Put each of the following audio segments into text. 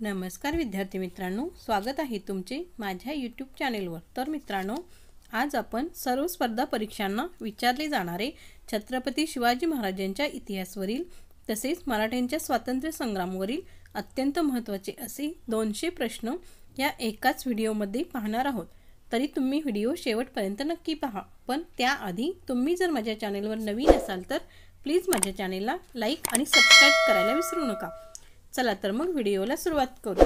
नमस्कार विद्यार्थी मित्रांनो, स्वागत आहे तुमचे माझ्या यूट्यूब चॅनेलवर। तर मित्रांनो, आज आपण सर्व स्पर्धा परीक्षांना विचारले जाणारे छत्रपती शिवाजी महाराजांच्या इतिहासावरील तसेच मराठ्यांच्या स्वातंत्र्य संग्रामावरील अत्यंत महत्त्वाचे असे 200 प्रश्न या एकाच व्हिडिओमध्ये पाहणार आहोत। तरी तुम्ही व्हिडिओ शेवटपर्यंत नक्की पहा। पण त्याआधी तुम्ही जर माझ्या चॅनेलवर नवीन असाल तर प्लीज माझ्या चॅनेलला लाईक आणि सबस्क्राइब करायला विसरू नका। चला तर मग व्हिडिओला सुरुवात करू।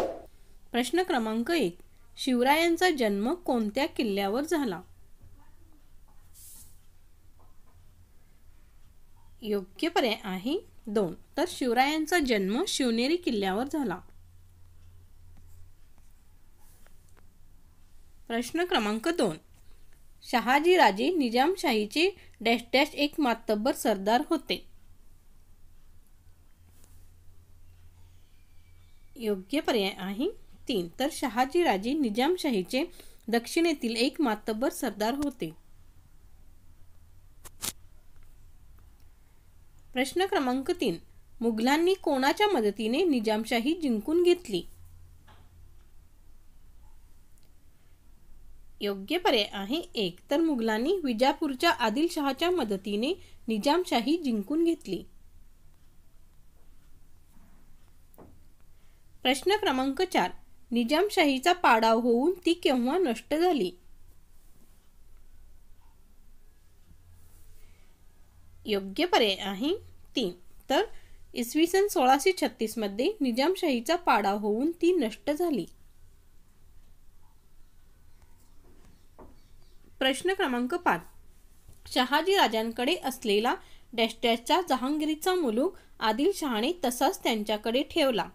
प्रश्न क्रमांक 1, शिवरायांचा जन्म कोणत्या किल्ल्यावर झाला? योग्य पर्याय आहे 2, तर शिवरायांचा जन्म शिवनेरी किल्ल्यावर झाला। प्रश्न क्रमांक 2, शहाजी राजे निजामशाहीचे डॅश डॅश एक मातब्बर सरदार होते। योग्य पर्याय आहे 3, तर शहाजी राजे निजामशाहीचे दक्षिणेतील एक मातब्बर सरदार होते। प्रश्न क्रमांक 3, मुघलांनी कोणाच्या मदतीने निजामशाही जिंकून घेतली? योग्य पर्याय आहे 1, तर मुघलांनी विजापूरच्या आदिलशहाच्या मदतीने निजामशाही जिंकून घेतली। प्रश्न क्रमांक 4, निजामशाहीचा पाडाव होऊन ती केव्हा नष्ट झाली? योग्य पर्याय आहे 3, तर इसवी सन 1636 मध्ये निजामशाहीचा पाडाव होऊन ती नष्ट झाली। प्रश्न क्रमांक 5, शहाजी राजांकडे असलेला डॅश डॅशचा जहांगीरचा मुलूक आदिलशहाने तसाच त्यांच्याकडे ठेवला।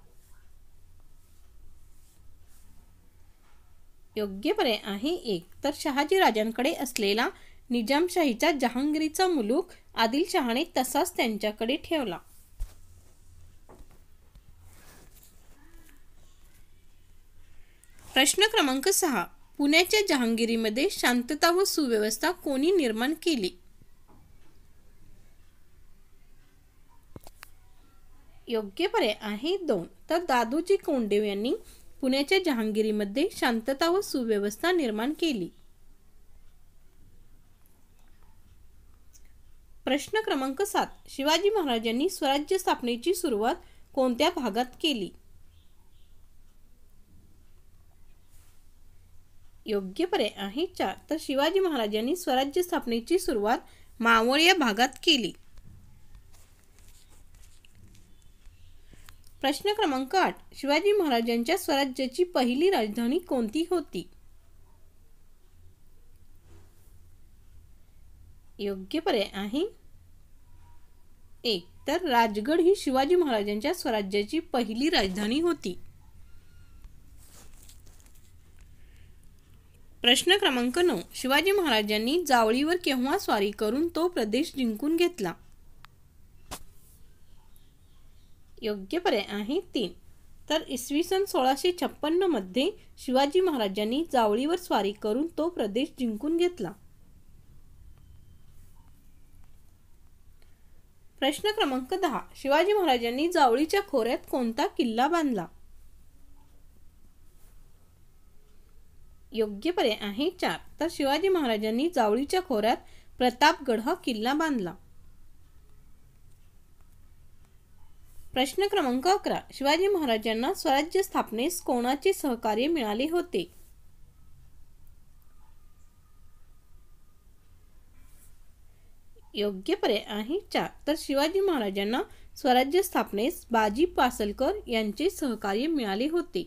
योग्य पर्याय आहे 1, तर शहाजी राजांकडे असलेला निजामशाहीचा जहांगीरचा मुलूक आदिलशहाने तसाच त्यांच्याकडे ठेवला। प्रश्न क्रमांक 6, पुण्याच्या जहांगीरीमध्ये शांतता व सुव्यवस्था कोणी निर्माण केली? योग्य पर्याय आहे 2, तर दादोजी कोंडदेव यांनी पुण्याच्या जहांगीरीमध्ये शांतता व सुव्यवस्था निर्माण केली। प्रश्न क्रमांक 7, शिवाजी महाराजांनी स्वराज्य स्थापनेची सुरुवात कोणत्या भागात केली? योग्य पर्याय आहे 4, तर शिवाजी महाराजांनी स्वराज्य स्थापनेची सुरुवात मावळ या भागात केली। प्रश्न क्रमांक 8, शिवाजी महाराजांच्या स्वराज्याची पहिली राजधानी कोणती होती? योग्य पर्याय आहे 1, तर राजगड ही शिवाजी महाराजांच्या स्वराज्याची पहिली राजधानी होती। प्रश्न क्रमांक 9, शिवाजी महाराजांनी जावळीवर केव्हा स्वारी करून तो प्रदेश जिंकून घेतला? योग्य पर्याय आहे 3, तर इसवी सन 1656 मध्ये शिवाजी महाराजांनी जावळीवर स्वारी करून तो प्रदेश जिंकून घेतला। प्रश्न क्रमांक 10, शिवाजी महाराजांनी जावळीच्या खोऱ्यात कोणता किल्ला बांधला? योग्य पर्याय आहे 4, तर शिवाजी महाराजांनी जावळीच्या खोऱ्यात प्रतापगड हा किल्ला बांधला। प्रश्न क्रमांक 11, शिवाजी महाराजांना स्वराज्य स्थापनेस कोणाचे सहकार्य मिळाले होते? योग्य पर्याय आहे 4, तर शिवाजी महाराजांना स्वराज्य स्थापनेस बाजी पासलकर यांचे सहकार्य मिळाले होते।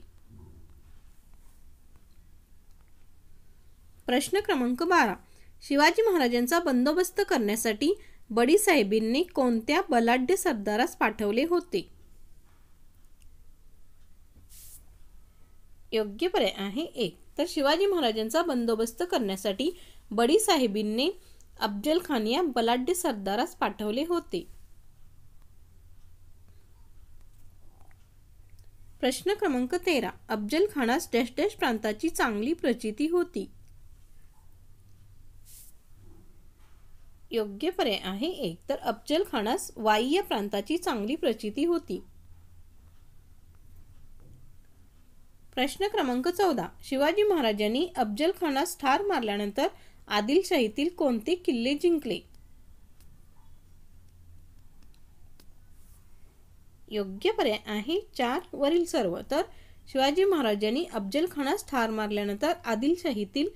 प्रश्न क्रमांक 12, शिवाजी महाराजांचा बंदोबस्त करण्यासाठी बडी साहेबांनी कोणत्या बलाढ्य सरदारास पाठवले होते? योग्य पर्याय आहे 1, तर शिवाजी महाराजांचा बंदोबस्त करण्यासाठी बडी साहेबांनी अफजल खान या बलाढ्य सरदारास पाठवले होते। प्रश्न क्रमांक 13, अफजल खानास डॅश डॅश प्रांताची चांगली प्रचिती होती? योग्य पर्याय आहे 1, तर अफजल खानास वाई या प्रांताची चांगली प्रचिती होती। प्रश्न क्रमांक 14. शिवाजी महाराजांनी अफजल खानास ठार मारल्यानंतर आदिलशाहीतील कोणते किल्ले जिंकले? योग्य पर्याय आहे 4 वरील सर्व. तर शिवाजी महाराजांनी अफजल खानास ठार मारल्यानंतर आदिलशाहीतील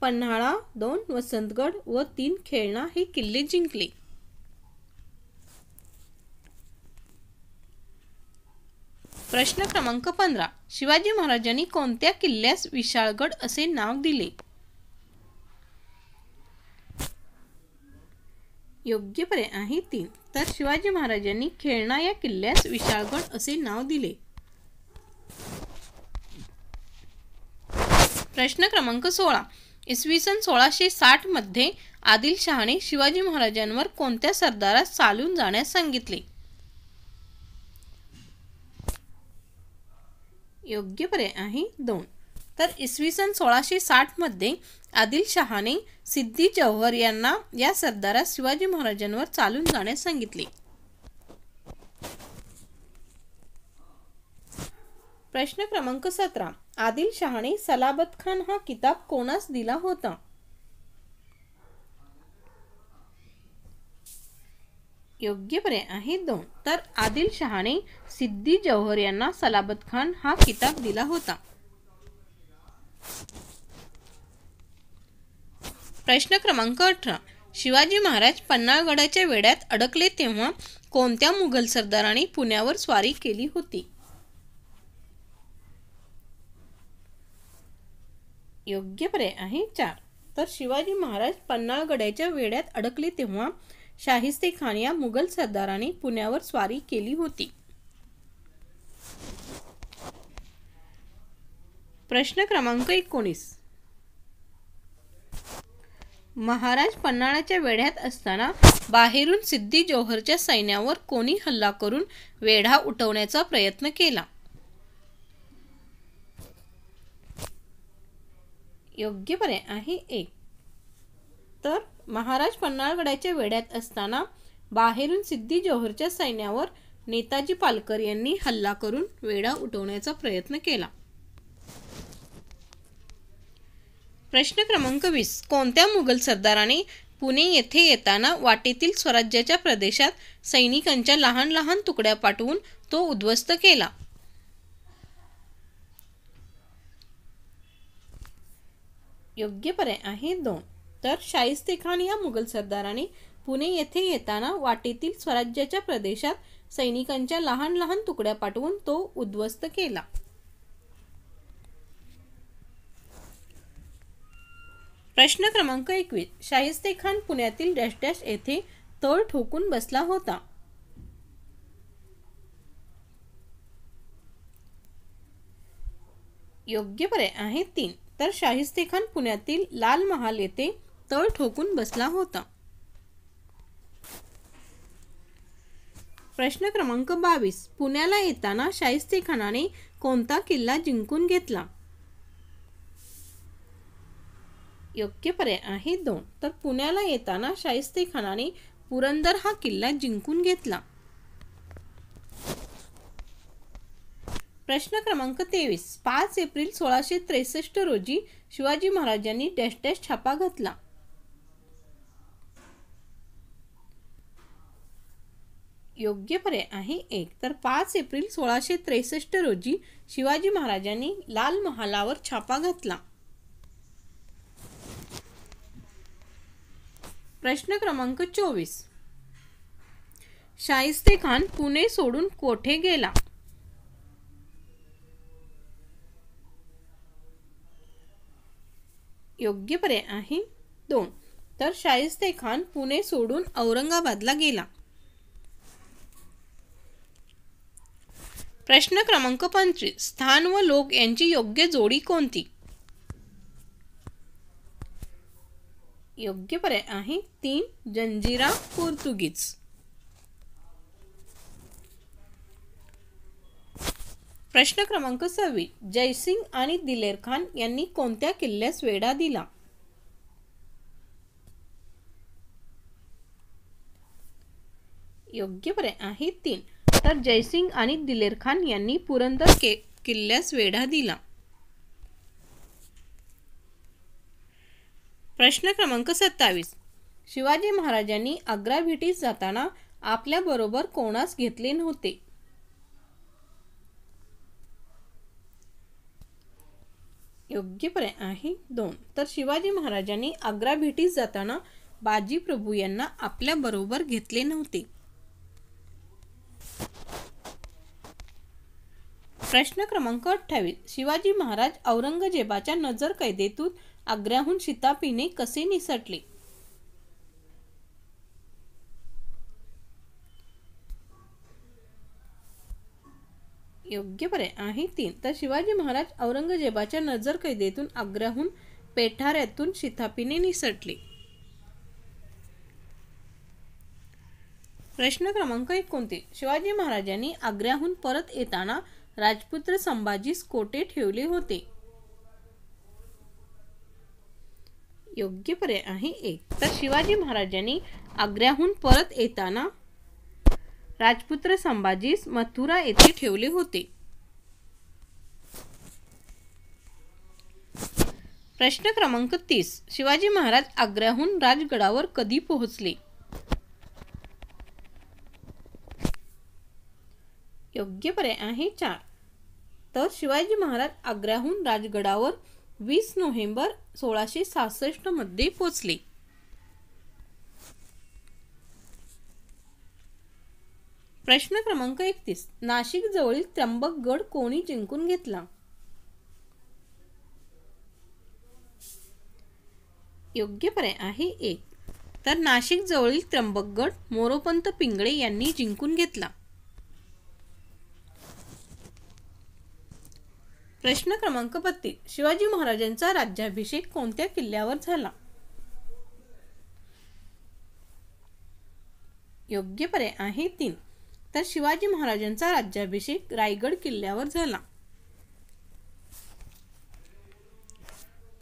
पन्हाळा, 2 वसंतगड व 3 खेळणा हे किल्ले जिंकले. प्रश्न क्रमांक 15. शिवाजी महाराजांनी कोणत्या किल्ल्यास विशाळगड असे नाव दिले? योग्य पर्याय आहे 3. तर शिवाजी महाराजांनी खेळणा या किल्ल्यास विशाळगड असे नाव दिले. प्रश्न क्रमांक 16. इसवी सन 1660 मध्ये आदिलशहाने शिवाजी महाराजांवर कोणत्या सरदारास चालून जाण्यास सांगितले? योग्य पर्याय आहे 2. तर इसवी सन 1660 मध्ये आदिलशहाने सिद्दी जौहर यांना या सरदारास शिवाजी महाराजांवर चालून जाण्यास सांगितले. प्रश्न क्रमांक 17. आदिलशहाने सलाबत खान हा किताब कोणास दिला होता? योग्य पर्याय आहे 2. तर आदिलशहाने सिद्दी जौहर यांना सलाबत खान हा किताब दिला होता. प्रश्न क्रमांक 18. शिवाजी महाराज पन्हाळगडाच्या वेढ्यात अडकले तेव्हा कोणत्या मुघल सरदाराने पुण्यावर स्वारी केली होती? योग्य पर्याय आहे 4. तर शिवाजी महाराज पन्हाळगडाच्या वेढ्यात अडकले तेव्हा शाहिस्ते खान या मुघल सरदाराने पुण्यावर स्वारी केली होती. प्रश्न क्रमांक 19. महाराज पन्हाळाच्या वेढ्यात असताना बाहेरून सिद्दी जौहरच्या सैन्यावर कोणी हल्ला करून वेढा उठवण्याचा प्रयत्न केला? योग्य पर्याय आहे 1. तर महाराज पन्हाळगडाच्या वेढ्यात असताना बाहेरून सिद्दी जौहरच्या सैन्यावर नेताजी पालकर यांनी हल्ला करून वेढा उठवण्याचा प्रयत्न केला. प्रश्न क्रमांक 20. कोणत्या मुघल सरदाराने पुणे येथे येताना वाटेतील स्वराज्याच्या प्रदेशात सैनिकांच्या लहान लहान तुकड्या पाठवून तो उद्ध्वस्त केला? योग्य पर्याय आहे 2. तर शाहिस्ते खान या मुघल सरदाराने पुणे येथे येताना वाटेतील स्वराज्याच्या प्रदेशात सैनिकांच्या लहान लहान तुकड्या पाठवून तो उद्ध्वस्त केला. प्रश्न क्रमांक 21. शाहिस्ते खान पुण्यातील डॅश डॅश येथे तळ ठोकून बसला होता? योग्य पर्याय आहे 3. तर शाहिस्ते खान पुण्यातील लाल महाल येथे तळ ठोकून बसला होता. प्रश्न क्रमांक 22. पुण्याला येताना शाहिस्ते खानाने कोणता किल्ला जिंकून घेतला? योग्य पर्याय आहे 2. तर पुण्याला येताना शाहिस्ते खानाने पुरंदर हा किल्ला जिंकून घेतला. प्रश्न क्रमांक 23. 5 एप्रिल 1663 रोजी शिवाजी महाराजांनी डॅश डॅश छापा घातला? योग्य पर्याय आहे 1. तर 5 एप्रिल 1663 रोजी शिवाजी महाराजांनी लाल महालावर छापा घातला. प्रश्न क्रमांक 24. शाहिस्ते खान पुणे सोडून कोठे गेला? योग्य पर्याय आहे 2. तर शाहिस्ते खान पुणे सोडून औरंगाबादला गेला. प्रश्न क्रमांक 25. स्थान व लोक यांची योग्य जोडी कोणती? योग्य पर्याय आहे 3. जंजिरा पोर्तुगीज. प्रश्न क्रमांक 26. जयसिंग आणि दिलेर खान यांनी कोणत्या किल्ल्यास वेढा दिला? योग्य पर्याय आहे 3. तर जयसिंग आणि दिलेर खान यांनी पुरंदर किल्ल्यास वेढा दिला. प्रश्न क्रमांक 27. शिवाजी महाराजांनी आग्रा भेटीस जाताना आपल्याबरोबर कोणास घेतले नव्हते? योग्य पर्याय आहे 2. तर शिवाजी महाराजांनी आग्रा भेटीस जाताना बाजी प्रभू यांना आपल्याबरोबर घेतले नव्हते. प्रश्न क्रमांक 28. शिवाजी महाराज औरंगजेबाच्या नजरकैदेतून आग्र्याहून शिताफीने कसे निसटले? योग्य पर्याय आहे 3. तर शिवाजी महाराज औरंगजेबाच्या नजरकैदेतून आग्र्याहून पेठाऱ्यातून शिताफीने निसटले. प्रश्न क्रमांक 29. शिवाजी महाराजांनी आग्र्याहून परत येताना राजपुत्र संभाजीस कोठे ठेवले होते? योग्य पर्याय आहे 1. तर शिवाजी महाराजांनी आग्र्याहून परत येताना राजपुत्र संभाजीस मथुरा येथे ठेवले होते. प्रश्न क्रमांक 30. शिवाजी महाराज आग्र्याहून राजगडावर कधी पोहोचले? योग्य पर्याय आहे 4. तर शिवाजी महाराज आग्र्याहून राजगडावर 20 नोव्हेंबर 1666 मध्ये पोहोचले. प्रश्न क्रमांक 31. नाशिक जवळील त्र्यंबकगड कोणी जिंकून घेतला? योग्य पर्याय आहे 1. तर नाशिक जवळील त्र्यंबकगड मोरोपंत पिंगळे यांनी जिंकून घेतला. प्रश्न क्रमांक 32. शिवाजी महाराजांचा राज्याभिषेक कोणत्या किल्ल्यावर झाला? योग्य पर्याय आहे 3. तर शिवाजी महाराजांचा राज्याभिषेक रायगड किल्ल्यावर झाला.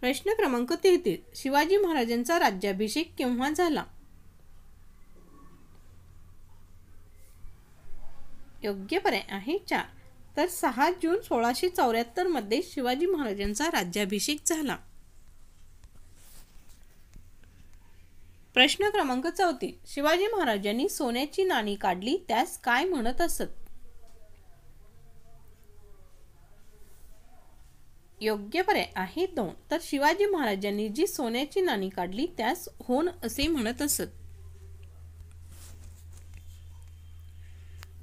प्रश्न क्रमांक 33. शिवाजी महाराजांचा राज्याभिषेक केव्हा झाला? योग्य पर्याय आहे 4. तर 6 जून 1674 मध्ये शिवाजी महाराजांचा राज्याभिषेक झाला. प्रश्न क्रमांक 34. शिवाजी महाराजांनी सोन्याची नाणी काढली त्यास काय म्हणत असत? योग्य पर्याय आहे 2. तर शिवाजी महाराजांनी जी सोन्याची नाणी काढली त्यास होन असे म्हणत असत.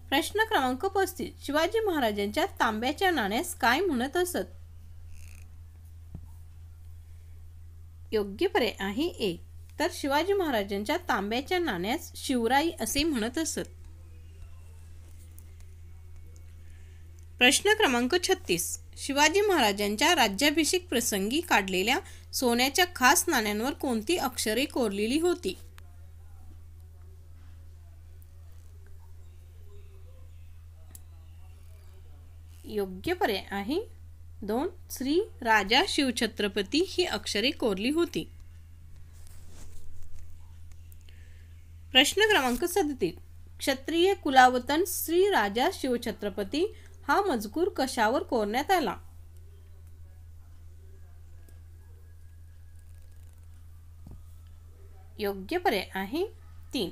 प्रश्न क्रमांक 35. शिवाजी महाराजांच्या तांब्याच्या नाण्यास काय म्हणत असत? योग्य पर्याय आहे 1. तर शिवाजी महाराजांच्या तांब्याच्या नाण्यास शिवराई असे म्हणत असत. प्रश्न क्रमांक 36. शिवाजी महाराजांच्या राज्याभिषेक प्रसंगी काढलेल्या सोन्याच्या खास नाण्यांवर कोणती अक्षरे कोरलेली होती? योग्य पर्याय आहे 2. श्री राजा शिवछत्रपती ही अक्षरे कोरली होती. प्रश्न क्रमांक 37. क्षत्रिय कुलावतन श्री राजा शिवछत्रपती हा मजकूर कशावर कोरण्यात आला? योग्य पर्याय आहे 3.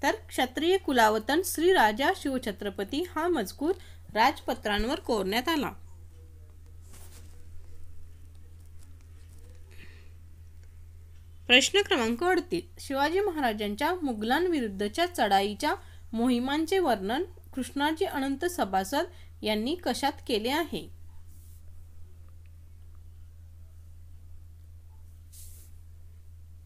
तर क्षत्रिय कुलावतन श्री राजा शिवछत्रपती हा मजकूर राजपत्रांवर कोरण्यात आला. प्रश्न क्रमांक 38. शिवाजी महाराजांच्या मुघलांविरुद्धच्या चढाईच्या मोहिमांचे वर्णन कृष्णाजी अनंत सभासद यांनी कशात केले आहे?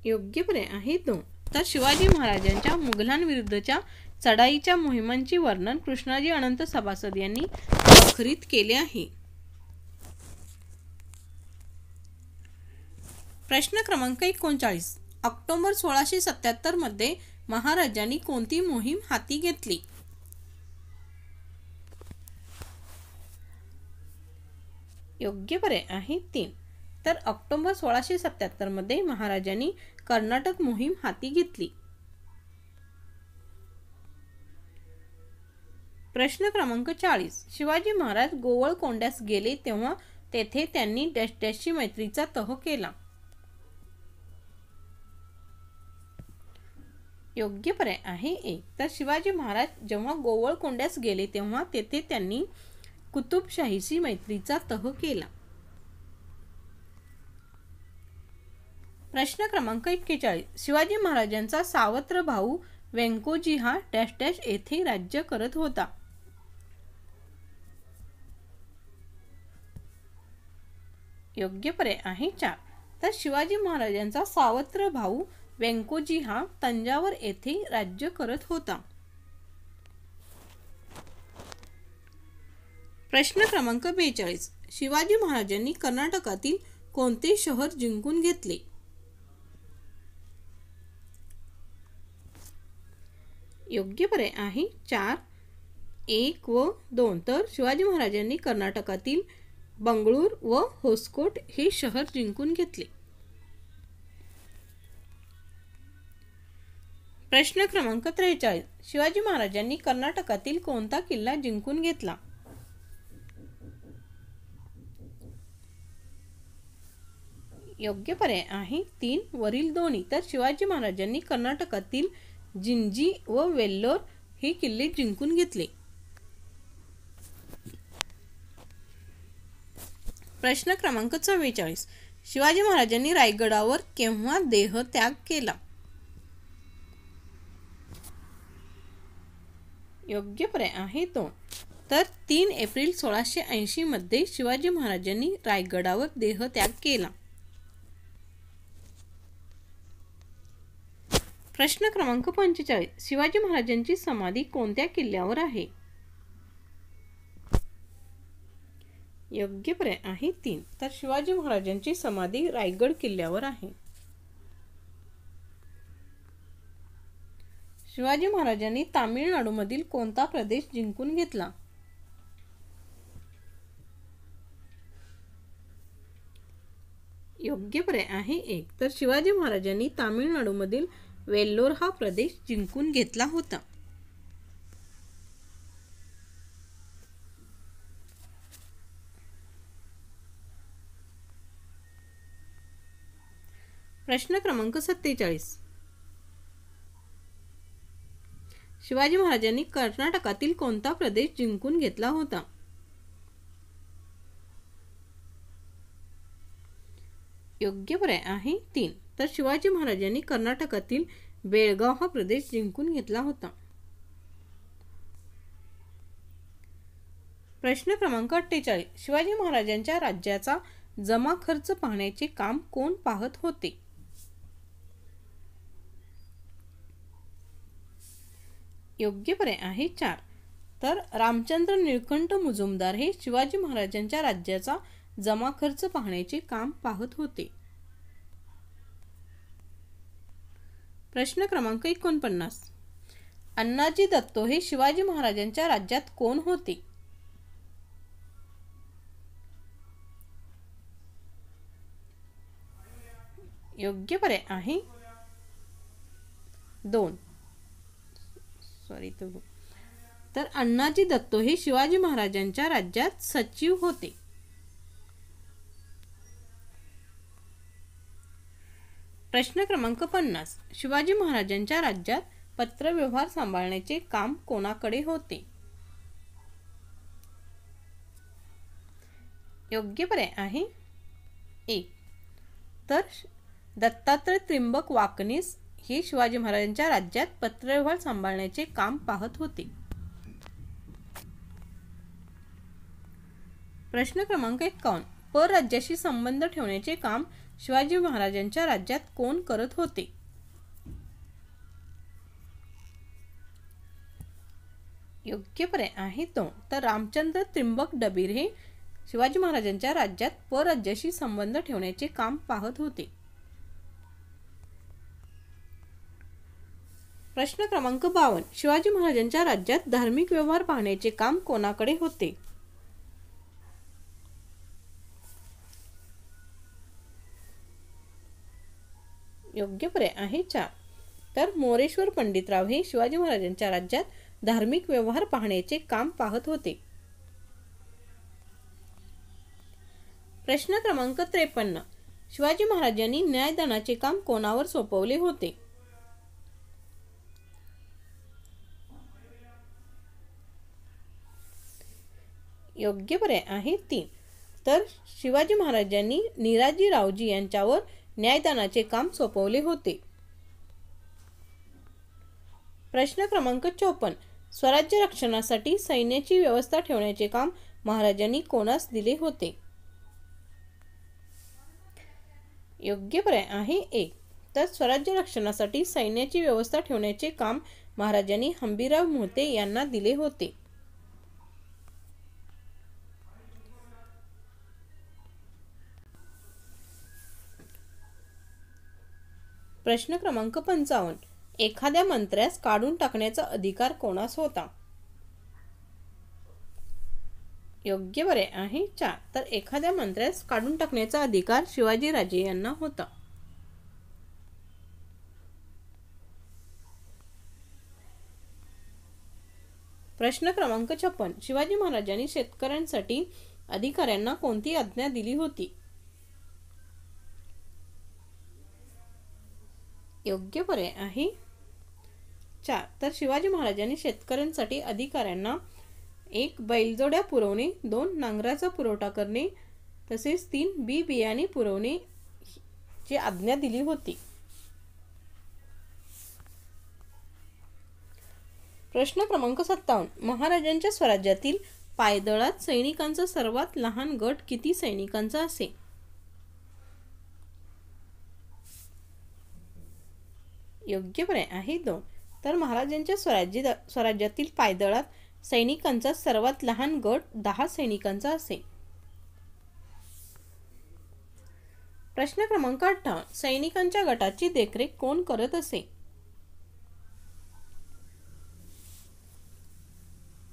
योग्य पर्याय आहे 2. तर शिवाजी महाराजांच्या मुघलांविरुद्धच्या चढाईच्या मोहिमांचे वर्णन कृष्णाजी अनंत सभासद यांनी अखरित केले आहे. प्रश्न क्रमांक 39. ऑक्टोबर 1677 मध्ये महाराजांनी कोणती मोहीम हाती घेतली? योग्य पर्याय आहे 3. तर ऑक्टोबर 1677 मध्ये महाराजांनी कर्नाटक मोहीम हाती घेतली. प्रश्न क्रमांक 40. शिवाजी महाराज गोवळकोंड्यास गेले तेव्हा तेथे त्यांनी डॅश डॅशची मैत्रीचा तह केला. योग्य पर्याय आहे 1. तर शिवाजी महाराज जेव्हा गोवळकोंड्यास गेले तेव्हा तेथे त्यांनी कुतुबशाहीशी मैत्रीचा तह केला. प्रश्न क्रमांक 41. शिवाजी महाराजांचा सावत्र भाऊ व्यंकोजी हा डॅश डॅश येथे राज्य करत होता. योग्य पर्याय आहे 4. तर शिवाजी महाराजांचा सावत्र भाऊ व्यंकोजी हा तंजावर येथे राज्य करत होता. प्रश्न क्रमांक 42. शिवाजी महाराजांनी कर्नाटकातील कोणते शहर जिंकून घेतले? योग्य पर्याय आहे 4, 1 व 2. तर शिवाजी महाराजांनी कर्नाटकातील बंगळूर व होसकोट हे शहर जिंकून घेतले. प्रश्न क्रमांक 43. शिवाजी महाराजांनी कर्नाटकातील कोणता किल्ला जिंकून घेतला? योग्य पर्याय आहे 3 वरील दोन्ही. तर शिवाजी महाराजांनी कर्नाटकातील जिंजी व वेल्लोर हे किल्ले जिंकून घेतले. प्रश्न क्रमांक 44. शिवाजी महाराजांनी रायगडावर केव्हा देहत्याग केला? योग्य पर्याय आहे 2. तर 3 एप्रिल 1680 मध्ये शिवाजी महाराजांनी रायगडावर देहत्याग केला. प्रश्न क्रमांक 45. शिवाजी महाराजांची समाधी कोणत्या किल्ल्यावर आहे? योग्य पर्याय आहे 3. तर शिवाजी महाराजांची समाधी रायगड किल्ल्यावर आहे. शिवाजी महाराजांनी तामिळनाडूमधील कोणता प्रदेश जिंकून घेतला? योग्य पर्याय आहे 1. तर शिवाजी महाराजांनी तामिळनाडूमधील वेल्लोर हा प्रदेश जिंकून घेतला होता. प्रश्न क्रमांक 47. शिवाजी महाराजांनी कर्नाटकातील कोणता प्रदेश जिंकून घेतला होता? योग्य पर्याय आहे 3. तर शिवाजी महाराजांनी कर्नाटकातील बेळगाव हा प्रदेश जिंकून घेतला होता. प्रश्न क्रमांक 48. शिवाजी महाराजांच्या राज्याचा जमा खर्च पाहण्याचे काम कोण पाहत होते? योग्य पर्याय आहे 4. तर रामचंद्र निळकंठ मुजुमदार हे शिवाजी महाराजांच्या राज्याचा जमा खर्च पाहण्याचे काम पाहत होते. प्रश्न क्रमांक 49. अण्णाजी दत्तो हे शिवाजी महाराजांच्या राज्यात कोण होते? योग्य पर्याय आहे 2. तर अण्णाजी दत्तो हे शिवाजी महाराजांच्या राज्यात सचिव होते. प्रश्न क्रमांक 50. शिवाजी महाराजांच्या राज्यात पत्रव्यवहार सांभाळण्याचे काम कोणाकडे होते? योग्य पर्याय आहे 1. तर दत्तात्रय त्रिंबक वाकनीस हे शिवाजी महाराजांच्या राज्यात पत्रव्यवहार सांभाळण्याचे काम पाहत होते. प्रश्न क्रमांक 51. परराज्याशी संबंध ठेवण्याचे काम शिवाजी महाराजांच्या राज्यात कोण करत होते? योग्य पर्याय आहे 2. तर रामचंद्र त्रिंबक डबीर हे शिवाजी महाराजांच्या राज्यात परराज्याशी संबंध ठेवण्याचे काम पाहत होते. प्रश्न क्रमांक 52. शिवाजी महाराजांच्या राज्यात धार्मिक व्यवहार पाहण्याचे काम कोणाकडे होते? योग्य पर्याय आहे 4. तर मोरेश्वर पंडितराव हे शिवाजी महाराजांच्या राज्यात धार्मिक व्यवहार पाहण्याचे काम पाहत होते. प्रश्न क्रमांक 53. शिवाजी महाराजांनी न्यायदानाचे काम कोणावर सोपवले होते? योग्य पर्याय आहे 3. तर शिवाजी महाराजांनी निराजी रावजी यांच्यावर न्यायदानाचे काम सोपवले होते. प्रश्न क्रमांक 54. स्वराज्य रक्षणासाठी सैन्याची व्यवस्था ठेवण्याचे काम महाराजांनी कोणास दिले होते? योग्य पर्याय आहे 1. तर स्वराज्य रक्षणासाठी सैन्याची व्यवस्था ठेवण्याचे काम महाराजांनी हंबीरराव मोहिते यांना दिले होते. प्रश्न क्रमांक 55. एखाद्या मंत्र्यास काढून टाकण्याचा अधिकार कोणास होता? योग्य पर्याय आहे 4. तर एखाद्या मंत्र्यास काढून टाकण्याचा अधिकार शिवाजीराजे यांना होता. प्रश्न क्रमांक 56. शिवाजी महाराजांनी शेतकऱ्यांसाठी अधिकाऱ्यांना कोणती आज्ञा दिली होती? योग्य पर्याय आहे 4. तर शिवाजी महाराजांनी शेतकऱ्यांसाठी अधिकाऱ्यांना 1. बैलजोड्या पुरवणे, 2. नांगराचा पुरवठा करणे, तसेच 3. बी बियाणे पुरवणे ची आज्ञा दिली होती. प्रश्न क्रमांक 57. महाराजांच्या स्वराज्यातील पायदळात सैनिकांचा सर्वात लहान गट किती सैनिकांचा असे? योग्य पर्याय आहे 2. तर महाराजांच्या स्वराज्यातील पायदळात सैनिकांचा सर्वात लहान गट 10 सैनिकांचा असे. प्रश्न क्रमांक 58. सैनिकांच्या गटाची देखरेख कोण करत असे?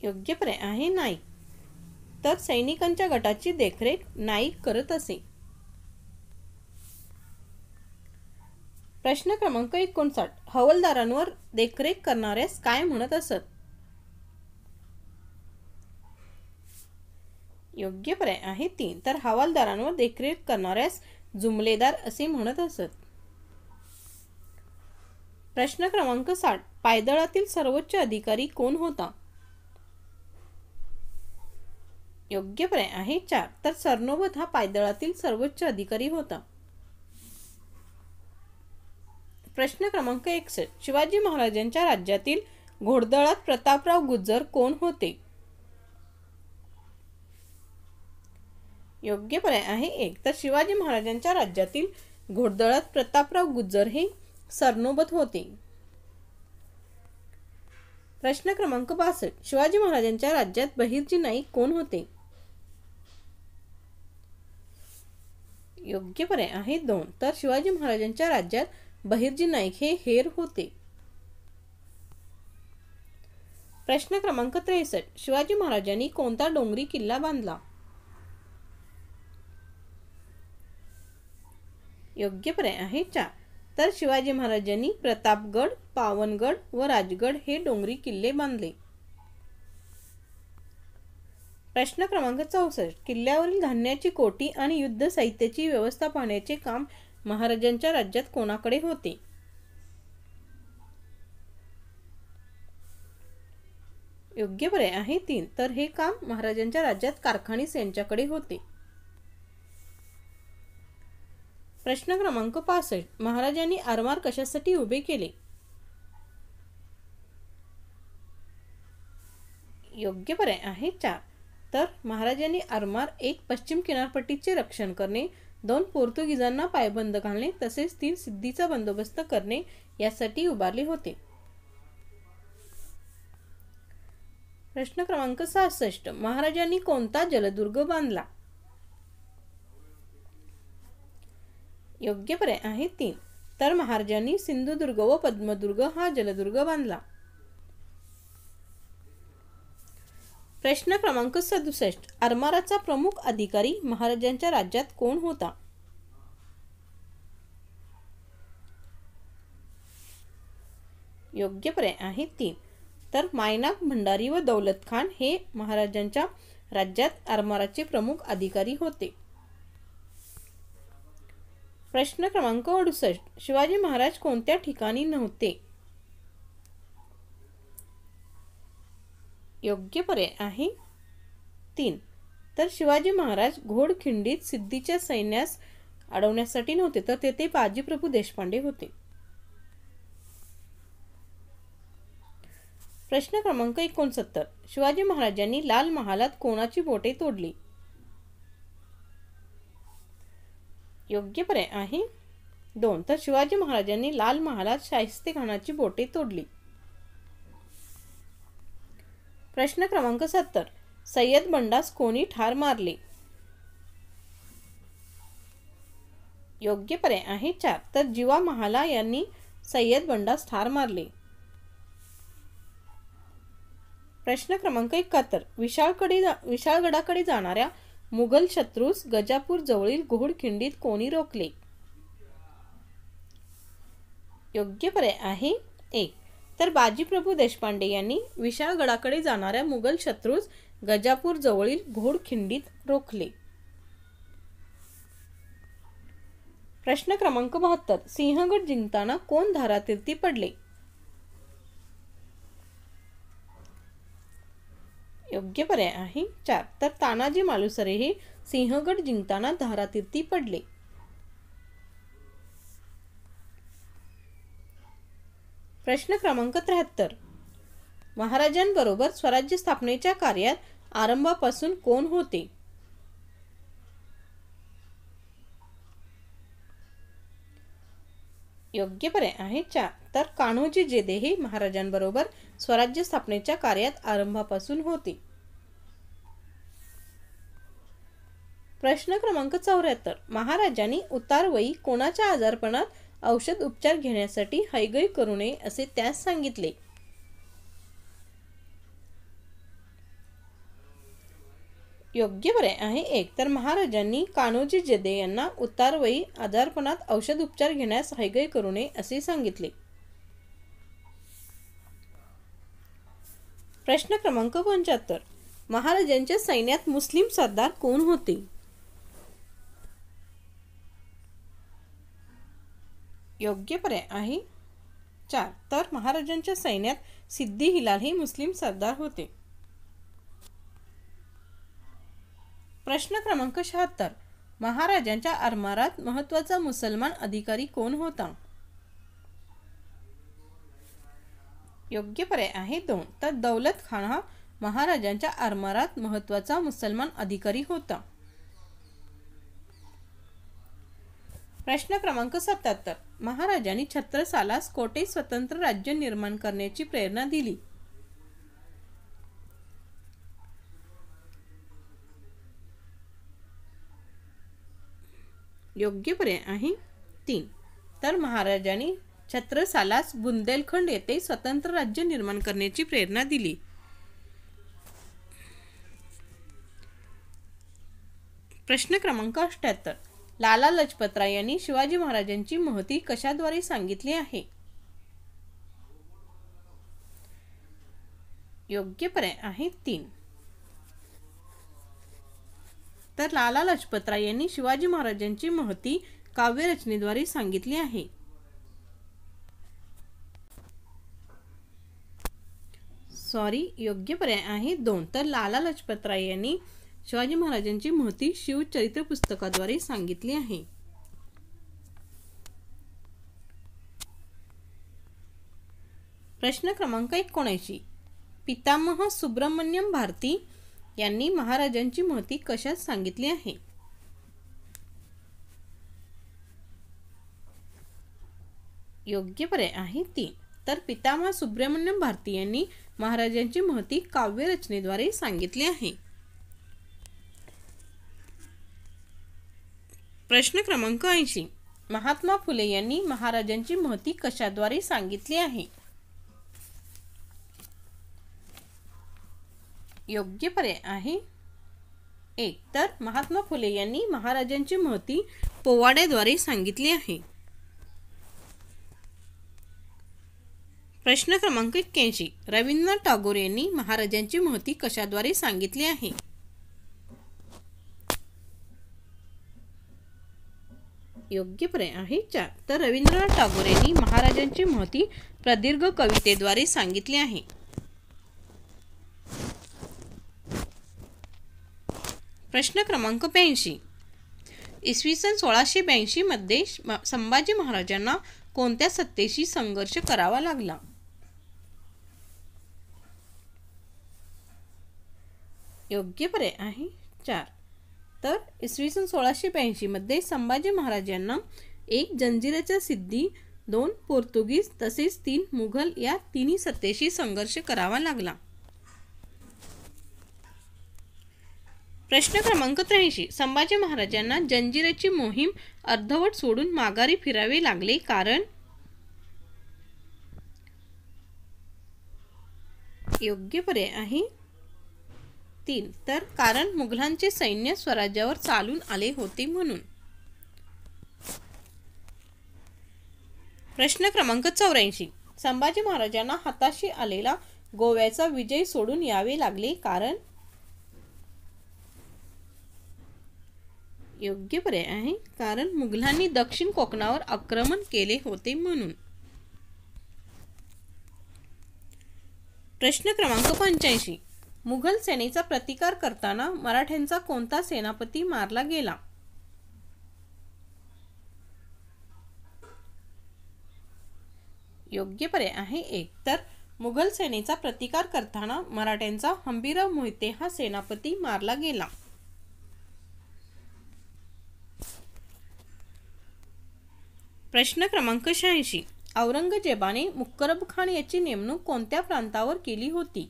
योग्य पर्याय आहे नाईक. तर सैनिकांच्या गटाची देखरेख नाईक करत असे. प्रश्न क्रमांक 59. हवालदारांवर देखरेख करणाऱ्यास काय म्हणत असत? योग्य पर्याय आहे 3. तर हवालदारांवर देखरेख करणाऱ्यास जुमलेदार असे म्हणत असत. प्रश्न क्रमांक 60. पायदळातील सर्वोच्च अधिकारी कोण होता? योग्य पर्याय आहे 4. तर सरनोबत हा पायदळातील सर्वोच्च अधिकारी होता. प्रश्न क्रमांक 61. शिवाजी महाराजांच्या राज्यातील घोडदळात प्रतापराव गुर्जर कोण होते? योग्य पर्याय आहे 1. तर शिवाजी महाराजांच्या राज्यातील घोडदळात प्रतापराव गुर्जर हे सरनोबत होते. प्रश्न क्रमांक 62. शिवाजी महाराजांच्या राज्यात बहिर्जी नाईक कोण होते? योग्य पर्याय आहे 2. तर शिवाजी महाराजांच्या राज्यात बहिर्जी नाईक हे हेर होते. प्रश्न क्रमांक 63. शिवाजी महाराजांनी कोणता डोंगरी किल्ला बांधला? योग्य पर्याय आहे 4. तर शिवाजी महाराजांनी प्रतापगड, पावनगड व राजगड हे डोंगरी किल्ले बांधले. प्रश्न क्रमांक 64. किल्ल्यावरील धान्याची कोठी आणि युद्ध साहित्याची व्यवस्था पाहण्याचे काम महाराजांच्या राज्यात कोणाकडे होते? योग्य पर्याय आहे 3. तर हे काम महाराजांच्या राज्यात कारखानीस यांच्याकडे होते. प्रश्न क्रमांक 65. महाराजांनी आरमार कशासाठी उभे केले? योग्य पर्याय आहे 4. तर महाराजांनी आरमार 1. पश्चिम किनारपट्टीचे रक्षण करणे, 2. पोर्तुगीजांना पायबंद घालणे, तसेच 3. सिद्धीचा बंदोबस्त करणे यासाठी उभारले होते. प्रश्न क्रमांक 66. महाराजांनी कोणता जलदुर्ग बांधला? योग्य पर्याय आहे 3. तर महाराजांनी सिंधुदुर्ग व पद्मदुर्ग हा जलदुर्ग बांधला. प्रश्न क्रमांक 67. आरमाराचा प्रमुख अधिकारी महाराजांच्या राज्यात कोण होता? योग्य पर्याय आहे 3. तर मायनाक भंडारी व दौलत खान हे महाराजांच्या राज्यात आरमाराचे प्रमुख अधिकारी होते. प्रश्न क्रमांक 68. शिवाजी महाराज कोणत्या ठिकाणी नव्हते? योग्य पर्याय आहे 3. तर शिवाजी महाराज घोडखिंडीत सिद्धीच्या सैन्यास अडवण्यासाठी नव्हते, तर तेथे बाजीप्रभू देशपांडे होते. प्रश्न क्रमांक 69. शिवाजी महाराजांनी लाल महालात कोणाची बोटे तोडली? योग्य पर्याय आहे 2. तर शिवाजी महाराजांनी लाल महालात शाहिस्तेखानाची बोटे तोडली. प्रश्न क्रमांक 70. सय्यद बंडास कोणी ठार मारले? योग्य पर्याय आहे 4. तर जीवा महाला यांनी सय्यद बंडास ठार मारले. प्रश्न क्रमांक 71. विशाळगडाकडे जाणाऱ्या मुघल शत्रूस गजापूर जवळील घोडखिंडीत कोणी रोखले? योग्य पर्याय आहे 1. तर बाजीप्रभू देशपांडे यांनी विशाळगडाकडे जाणाऱ्या मुघल शत्रूस गजापूर जवळील घोडखिंडीत रोखले. प्रश्न क्रमांक 72. सिंहगड जिंकताना कोण धारातीर्थी पडले? योग्य पर्याय आहे 4. तर तानाजी मालुसरे हे सिंहगड जिंकताना धारातीर्थी पडले. प्रश्न क्रमांक 73. महाराजांबरोबर स्वराज्य स्थापनेच्या कार्यात आरंभापासून कोण होते? योग्य पर्याय आहे 4. तर कान्होजी जेधे हे महाराजांबरोबर स्वराज्य स्थापनेच्या कार्यात आरंभापासून होते. प्रश्न क्रमांक 74. महाराजांनी उतारवयी कोणाच्या आजारपणात औषध उपचार घेण्यासाठी हयगय करू नये असे त्यास सांगितले? योग्य पर्याय आहे 1. तर महाराजांनी कान्होजी जेधे यांना उतारवयी आजारपणात औषध उपचार घेण्यास हयगय करू नये असे सांगितले. प्रश्न क्रमांक 75. महाराजांच्या सैन्यात मुस्लिम सरदार कोण होते? योग्य पर्याय आहे 4. तर महाराजांच्या सैन्यात सिद्दी हिलाल हे मुस्लिम सरदार होते. प्रश्न क्रमांक 76. महाराजांच्या आरमारात महत्त्वाचा मुसलमान अधिकारी कोण होता? योग्य पर्याय आहे 2. तर दौलत खान हा महाराजांच्या आरमारात महत्त्वाचा मुसलमान अधिकारी होता. प्रश्न क्रमांक 77. महाराजांनी छत्रसालास कोठे स्वतंत्र राज्य निर्माण करण्याची प्रेरणा दिली? योग्य पर्याय आहे 3. तर महाराजांनी छत्रसालास बुंदेलखंड येथे स्वतंत्र राज्य निर्माण करण्याची प्रेरणा दिली. प्रश्न क्रमांक 78. लाला लजपतराय यांनी शिवाजी महाराजांची महती कशाद्वारे सांगितली आहे? योग्य पर्याय आहे 3. तर लाला लजपतराय यांनी शिवाजी महाराजांची महती काव्यरचनेद्वारे सांगितली आहे. योग्य पर्याय आहे 2. तर लाला लजपतराय यांनी शिवाजी महाराजांची महती शिवचरित्र पुस्तकाद्वारे सांगितली आहे. प्रश्न क्रमांक 79. पितामह सुब्रमण्यम भारती यांनी महाराजांची महती कशात सांगितली आहे? योग्य पर्याय आहे 3. तर पितामह सुब्रमण्यम भारती यांनी महाराजांची महती काव्यरचनेद्वारे सांगितली आहे. प्रश्न क्रमांक 80. महात्मा फुले यांनी महाराजांची महती कशाद्वारे सांगितली आहे? योग्य पर्याय आहे 1. तर महात्मा फुले यांनी महाराजांची महती पोवाड्याद्वारे सांगितली आहे. प्रश्न क्रमांक 81. रवींद्रनाथ टागोर यांनी महाराजांची महती कशाद्वारे सांगितली आहे? योग्य पर्याय आहे 4. तर रवींद्रनाथ टागोर यांनी महाराजांची महती प्रदीर्घ कवितेद्वारे सांगितली आहे. प्रश्न क्रमांक 82. इसवी सन 1682 मध्ये संभाजी महाराजांना कोणत्या सत्तेशी संघर्ष करावा लागला? योग्य पर्याय आहे 4. तर इसवी सन 1682 मध्ये संभाजी महाराजांना 1 जंजिऱ्याच्या सिद्धी, 2 पोर्तुगीज तसेच 3 मुघल या तिन्ही सत्तेशी संघर्ष करावा लागला. प्रश्न क्रमांक 83. संभाजी महाराजांना जंजिऱ्याची मोहीम अर्धवट सोडून माघारी फिरावे लागले कारण? योग्य पर्याय आहे 3. तर कारण मुघलांचे सैन्य स्वराज्यावर चालून आले होते म्हणून. प्रश्न क्रमांक 84. संभाजी महाराजांना हाताशी आलेला गोव्याचा विजय सोडून यावे लागले कारण? योग्य पर्याय आहे कारण मुघलांनी दक्षिण कोकणावर आक्रमण केले होते म्हणून. प्रश्न क्रमांक 85. मुघल सेनेचा प्रतिकार करताना मराठ्यांचा कोणता सेनापती मारला गेला? योग्य पर्याय आहे 1. तर मुघल सेनेचा प्रतिकार करताना मराठ्यांचा हंबीरराव मोहिते हा सेनापती मारला गेला. प्रश्न क्रमांक 86. औरंगजेबाने मुक्करब खान याची नेमणूक कोणत्या प्रांतावर केली होती?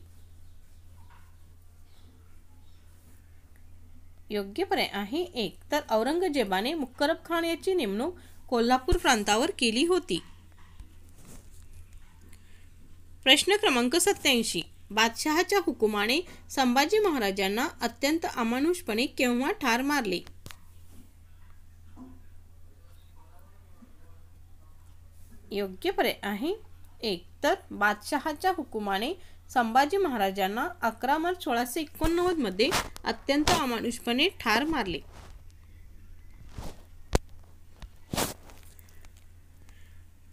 योग्य पर्याय आहे 1. तर औरंगजेबाने मुक्करब खान याची नेमणूक कोल्हापूर प्रांतावर केली होती. प्रश्न क्रमांक 87. बादशहाच्या हुकुमाने संभाजी महाराजांना अत्यंत अमानुषपणे केव्हा ठार मारले? योग्य पर्याय आहे 1. तर बादशहाच्या हुकुमाने संभाजी महाराजांना 11 मार्च 1689 मध्ये अत्यंत अमानुषपणे ठार मारले.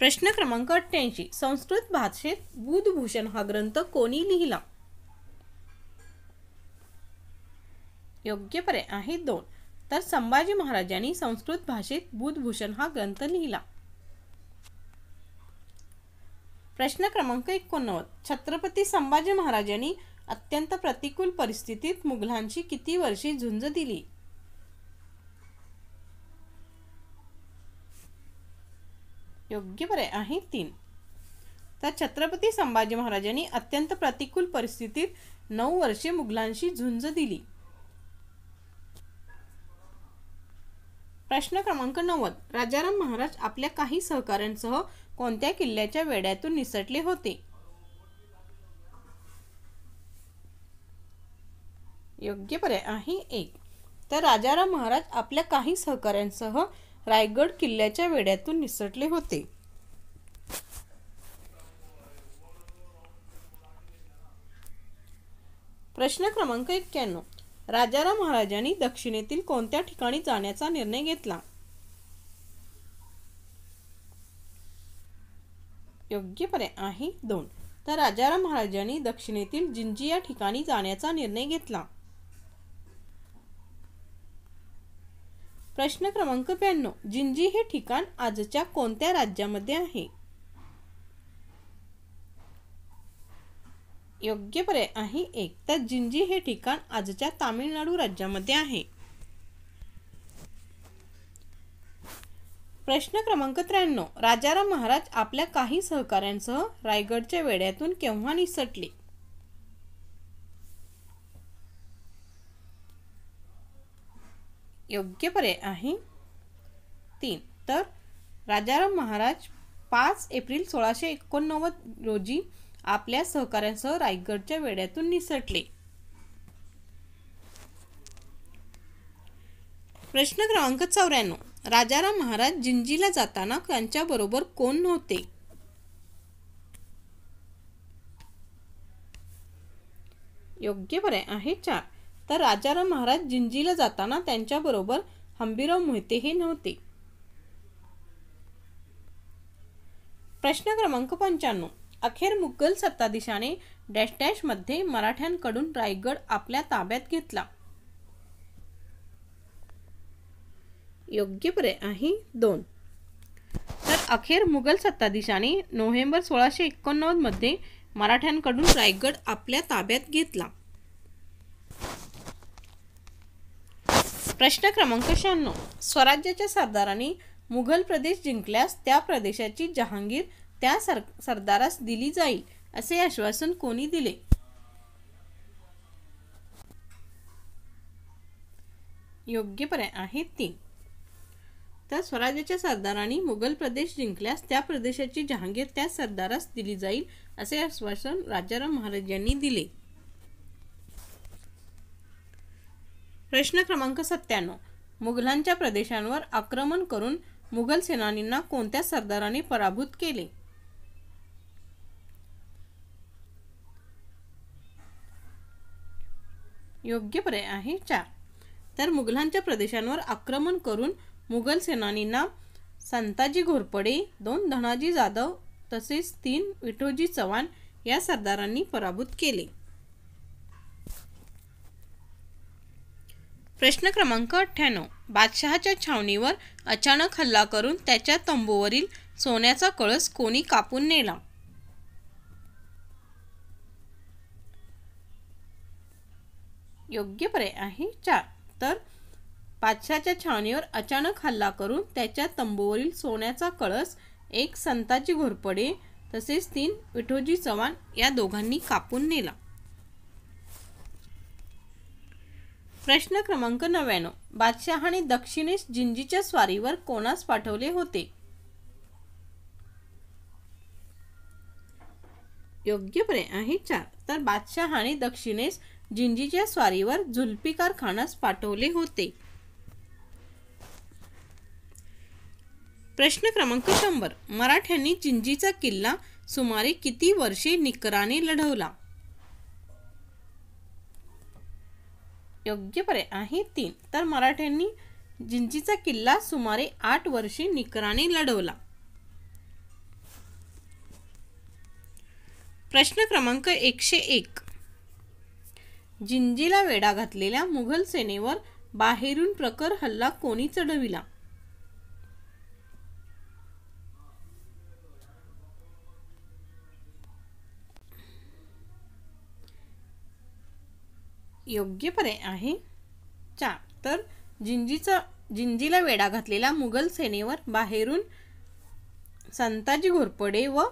प्रश्न क्रमांक 88. संस्कृत भाषेत बुधभूषण हा ग्रंथ कोणी लिहिला? योग्य पर्याय आहे 2. तर संभाजी महाराजांनी संस्कृत भाषेत बुधभूषण हा ग्रंथ लिहिला. प्रश्न क्रमांक 89. छत्रपती संभाजी महाराजांनी अत्यंत प्रतिकूल परिस्थितीत मुघलांशी किती वर्षे झुंज दिली? योग्य पर्याय आहे 3. तर छत्रपती संभाजी महाराजांनी अत्यंत प्रतिकूल परिस्थितीत 9 वर्षे मुघलांशी झुंज दिली. प्रश्न क्रमांक 90. राजाराम महाराज आपल्या काही सहकाऱ्यांसह कोणत्या किल्ल्याच्या वेढ्यातून निसटले होते? योग्य पर्याय आहे 1. तर राजाराम महाराज आपल्या काही सहकाऱ्यांसह रायगड किल्ल्याच्या वेढ्यातून निसटले होते. प्रश्न क्रमांक 91. राजाराम महाराजांनी दक्षिणेतील कोणत्या ठिकाणी जाण्याचा निर्णय घेतला? योग्य पर्याय आहे 2. तर राजाराम महाराजांनी दक्षिणेतील जिंजी या ठिकाणी जाण्याचा निर्णय घेतला. प्रश्न क्रमांक 92. जिंजी हे ठिकाण आजच्या कोणत्या राज्यामध्ये आहे? योग्य पर्याय आहे 1. तर जिंजी हे ठिकाण आजच्या तामिळनाडू राज्यामध्ये आहे. प्रश्न क्रमांक 93. राजाराम महाराज आपल्या काही सहकाऱ्यांसह रायगडच्या वेढ्यातून केव्हा निसटले? योग्य पर्याय आहे 3. तर राजाराम महाराज 5 एप्रिल 1689 रोजी आपल्या सहकाऱ्यांसह रायगडच्या वेढ्यातून निसटले. प्रश्न क्रमांक 94. राजाराम महाराज जिंजीला जाताना त्यांच्याबरोबर कोण नव्हते? योग्य पर्याय आहे 4. तर राजाराम महाराज जिंजीला जाताना त्यांच्याबरोबर हंबीरराव मोहिते हे नव्हते. प्रश्न क्रमांक 95. अखेर मुघल सत्ताधीशाने डॅश डॅश मध्ये मराठ्यांकडून रायगड आपल्या ताब्यात घेतला. योग्य पर्याय आहे 2. तर अखेर मुघल सत्ताधीशांनी नोव्हेंबर 1689 मध्ये मराठ्यांकडून रायगड आपल्या ताब्यात घेतला. प्रश्न क्रमांक 96. स्वराज्याच्या सरदारांनी मुघल प्रदेश जिंकल्यास त्या प्रदेशाची जहांगीर त्या सरदारास दिली जाईल असे आश्वासन कोणी दिले? योग्य पर्याय आहे 3. तर स्वराज्याच्या सरदारांनी मुघल प्रदेश जिंकल्यास त्या प्रदेशाची जहांगीर त्या सरदारास दिली जाईल असे आश्वासन राजाराम महाराज यांनी दिले. प्रश्न क्रमांक 97. मुघलांच्या प्रदेशांवर आक्रमण करून मुघल सेनानींना कोणत्या सरदाराने पराभूत केले? योग्य पर्याय आहे 4. तर मुघलांच्या प्रदेशांवर आक्रमण करून मुघल सेनानींना संताजी घोरपडे, 2 धनाजी जाधव तसेच 3 विठोजी चव्हाण या सरदारांनी पराभूत केले. प्रश्न क्रमांक 98. बादशहाच्या छावणीवर अचानक हल्ला करून त्याच्या तंबूवरील सोन्याचा कळस कोणी कापून नेला? योग्य पर्याय आहे 4. तर बादशहाच्या छावणीवर अचानक हल्ला करून त्याच्या तंबूवरील सोन्याचा कळस 1 संताजी घोरपडे तसेच 3 विठोजी चव्हाण या दोघांनी कापून नेला. प्रश्न क्रमांक 99. बादशहाने दक्षिणेस जिंजीच्या स्वारीवर कोणास पाठवले होते? योग्य पर्याय आहे 4. तर बादशहाने दक्षिणेस जिंजीच्या स्वारीवर जुल्फिकार खानास पाठवले होते. प्रश्न क्रमांक 100. मराठ्यांनी जिंजीचा किल्ला सुमारे किती वर्षे निकराने लढवला? योग्य पर्याय आहे 3. तर मराठ्यांनी जिंजीचा किल्ला सुमारे 8 वर्षे निकराने लढवला. प्रश्न क्रमांक 101. जिंजीला वेढा घातलेल्या मुघल सेनेवर बाहेरून प्रखर हल्ला कोणी चढविला? योग्य पर्याय आहे 4. तर जिंजीला वेढा घातलेल्या मुघल सेनेवर बाहेरून संताजी घोरपडे व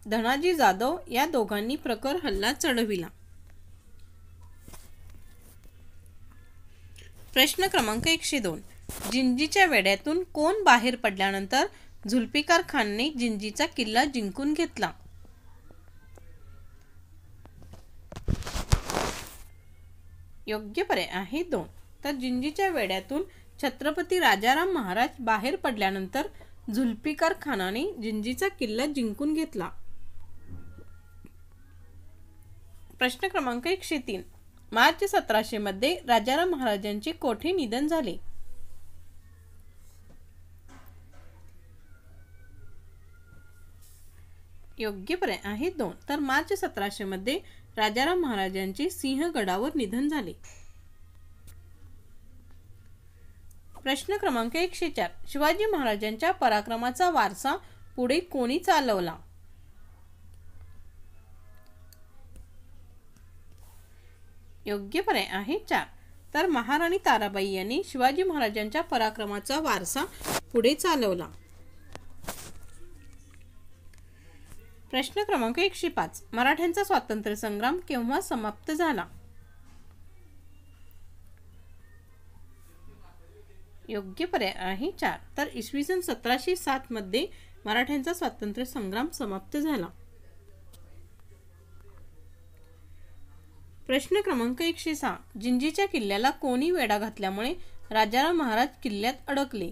धनाजी जाधव या दोघांनी प्रखर हल्ला चढविला. प्रश्न क्रमांक 102. जिंजीच्या वेढ्यातून कोण बाहेर पडल्यानंतर जुल्फिकार खानने जिंजीचा किल्ला जिंकून घेतला? योग्य पर्याय आहे 2. तर जिंजीच्या वेढ्यातून छत्रपती राजाराम महाराज बाहेर पडल्यानंतर जुल्फिकार खानाने जिंजीचा किल्ला जिंकून घेतला. प्रश्न क्रमांक 103. मार्च 1700 मध्ये राजाराम महाराजांचे कोठे निधन झाले? योग्य पर्याय आहे 2. तर मार्च 1700 मध्ये राजाराम महाराजांचे सिंहगडावर निधन झाले. प्रश्न क्रमांक 104. शिवाजी महाराजांच्या पराक्रमाचा वारसा पुढे कोणी चालवला? योग्य पर्याय आहे 4. तर महाराणी ताराबाई यांनी शिवाजी महाराजांच्या पराक्रमाचा वारसा पुढे चालवला. प्रश्न क्रमांक 105. मराठ्यांचा स्वातंत्र्य संग्राम केव्हा समाप्त झाला? योग्य पर्याय आहे 4. तर इसवी सन 1707 मध्ये मराठ्यांचा स्वातंत्र्य संग्राम समाप्त झाला. प्रश्न क्रमांक 106. जिंजीच्या किल्ल्याला कोणी वेढा घातल्यामुळे राजाराम महाराज किल्ल्यात अडकले?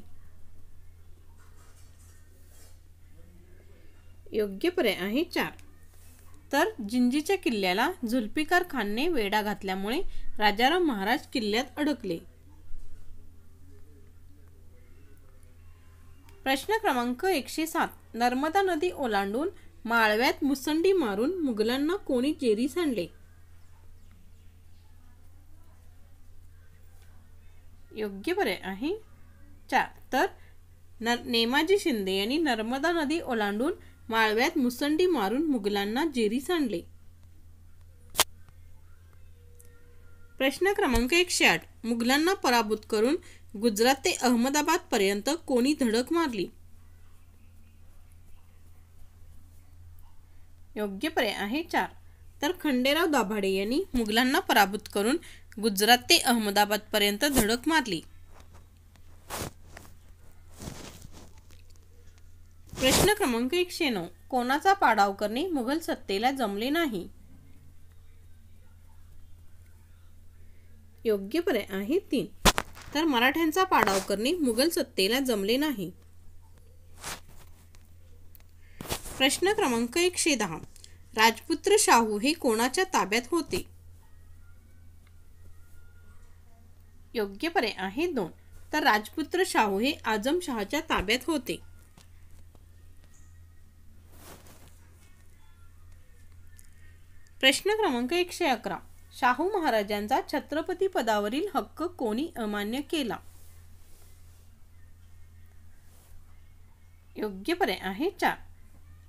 योग्य पर्याय आहे 4. तर जिंजीच्या किल्ल्याला जुल्फिकार खानने वेढा घातल्यामुळे राजाराम महाराज किल्ल्यात अडकले. प्रश्न क्रमांक 107. नर्मदा नदी ओलांडून माळव्यात मुसंडी मारून मुघलांना कोणी जेरीस आणले? योग्य पर्याय आहे 4. तर नेमाजी शिंदे यांनी नर्मदा नदी ओलांडून माळव्यात मुसंडी मारून मुघलांना जेरीस आणले. प्रश्न क्रमांक 108. मुघलांना पराभूत करून गुजरात ते अहमदाबाद पर्यंत कोणी धडक मारली? योग्य पर्याय आहे 4. तर खंडेराव दाभाडे यांनी मुघलांना पराभूत करून गुजरात ते अहमदाबाद पर्यंत धडक मारली. प्रश्न क्रमांक 109. कोणाचा पाडाव करणे मुघल सत्तेला जमले नाही? योग्य पर्याय आहे 3. तर मराठ्यांचा पाडाव करणे मुघल सत्तेला जमले नाही. प्रश्न क्रमांक 110. राजपुत्र शाहू हे कोणाच्या ताब्यात होते? योग्य पर्याय आहे 2. तर राजपुत्र शाहू हे आजमशहाच्या ताब्यात होते. प्रश्न क्रमांक 111. शाहू महाराजांचा छत्रपती पदावरील हक्क कोणी अमान्य केला? योग्य पर्याय आहे 4.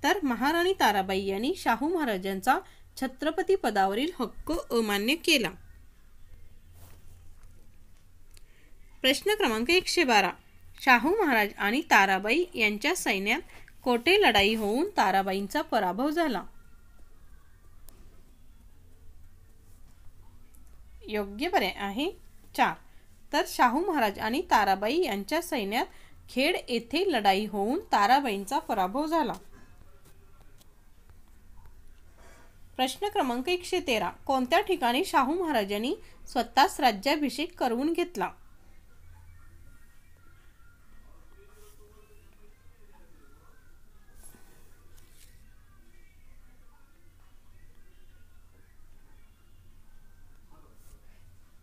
तर महाराणी ताराबाई यांनी शाहू महाराजांचा छत्रपती पदावरील हक्क अमान्य केला. प्रश्न क्रमांक 112. शाहू महाराज आणि ताराबाई यांच्या सैन्यात कोठे लढाई होऊन ताराबाईंचा पराभव झाला? योग्य पर्याय आहे 4. तर शाहू महाराज आणि ताराबाई यांच्या सैन्यात खेड येथे लढाई होऊन ताराबाईंचा पराभव झाला. प्रश्न क्रमांक 113. कोणत्या ठिकाणी शाहू महाराजांनी स्वतःच राज्याभिषेक करवून घेतला?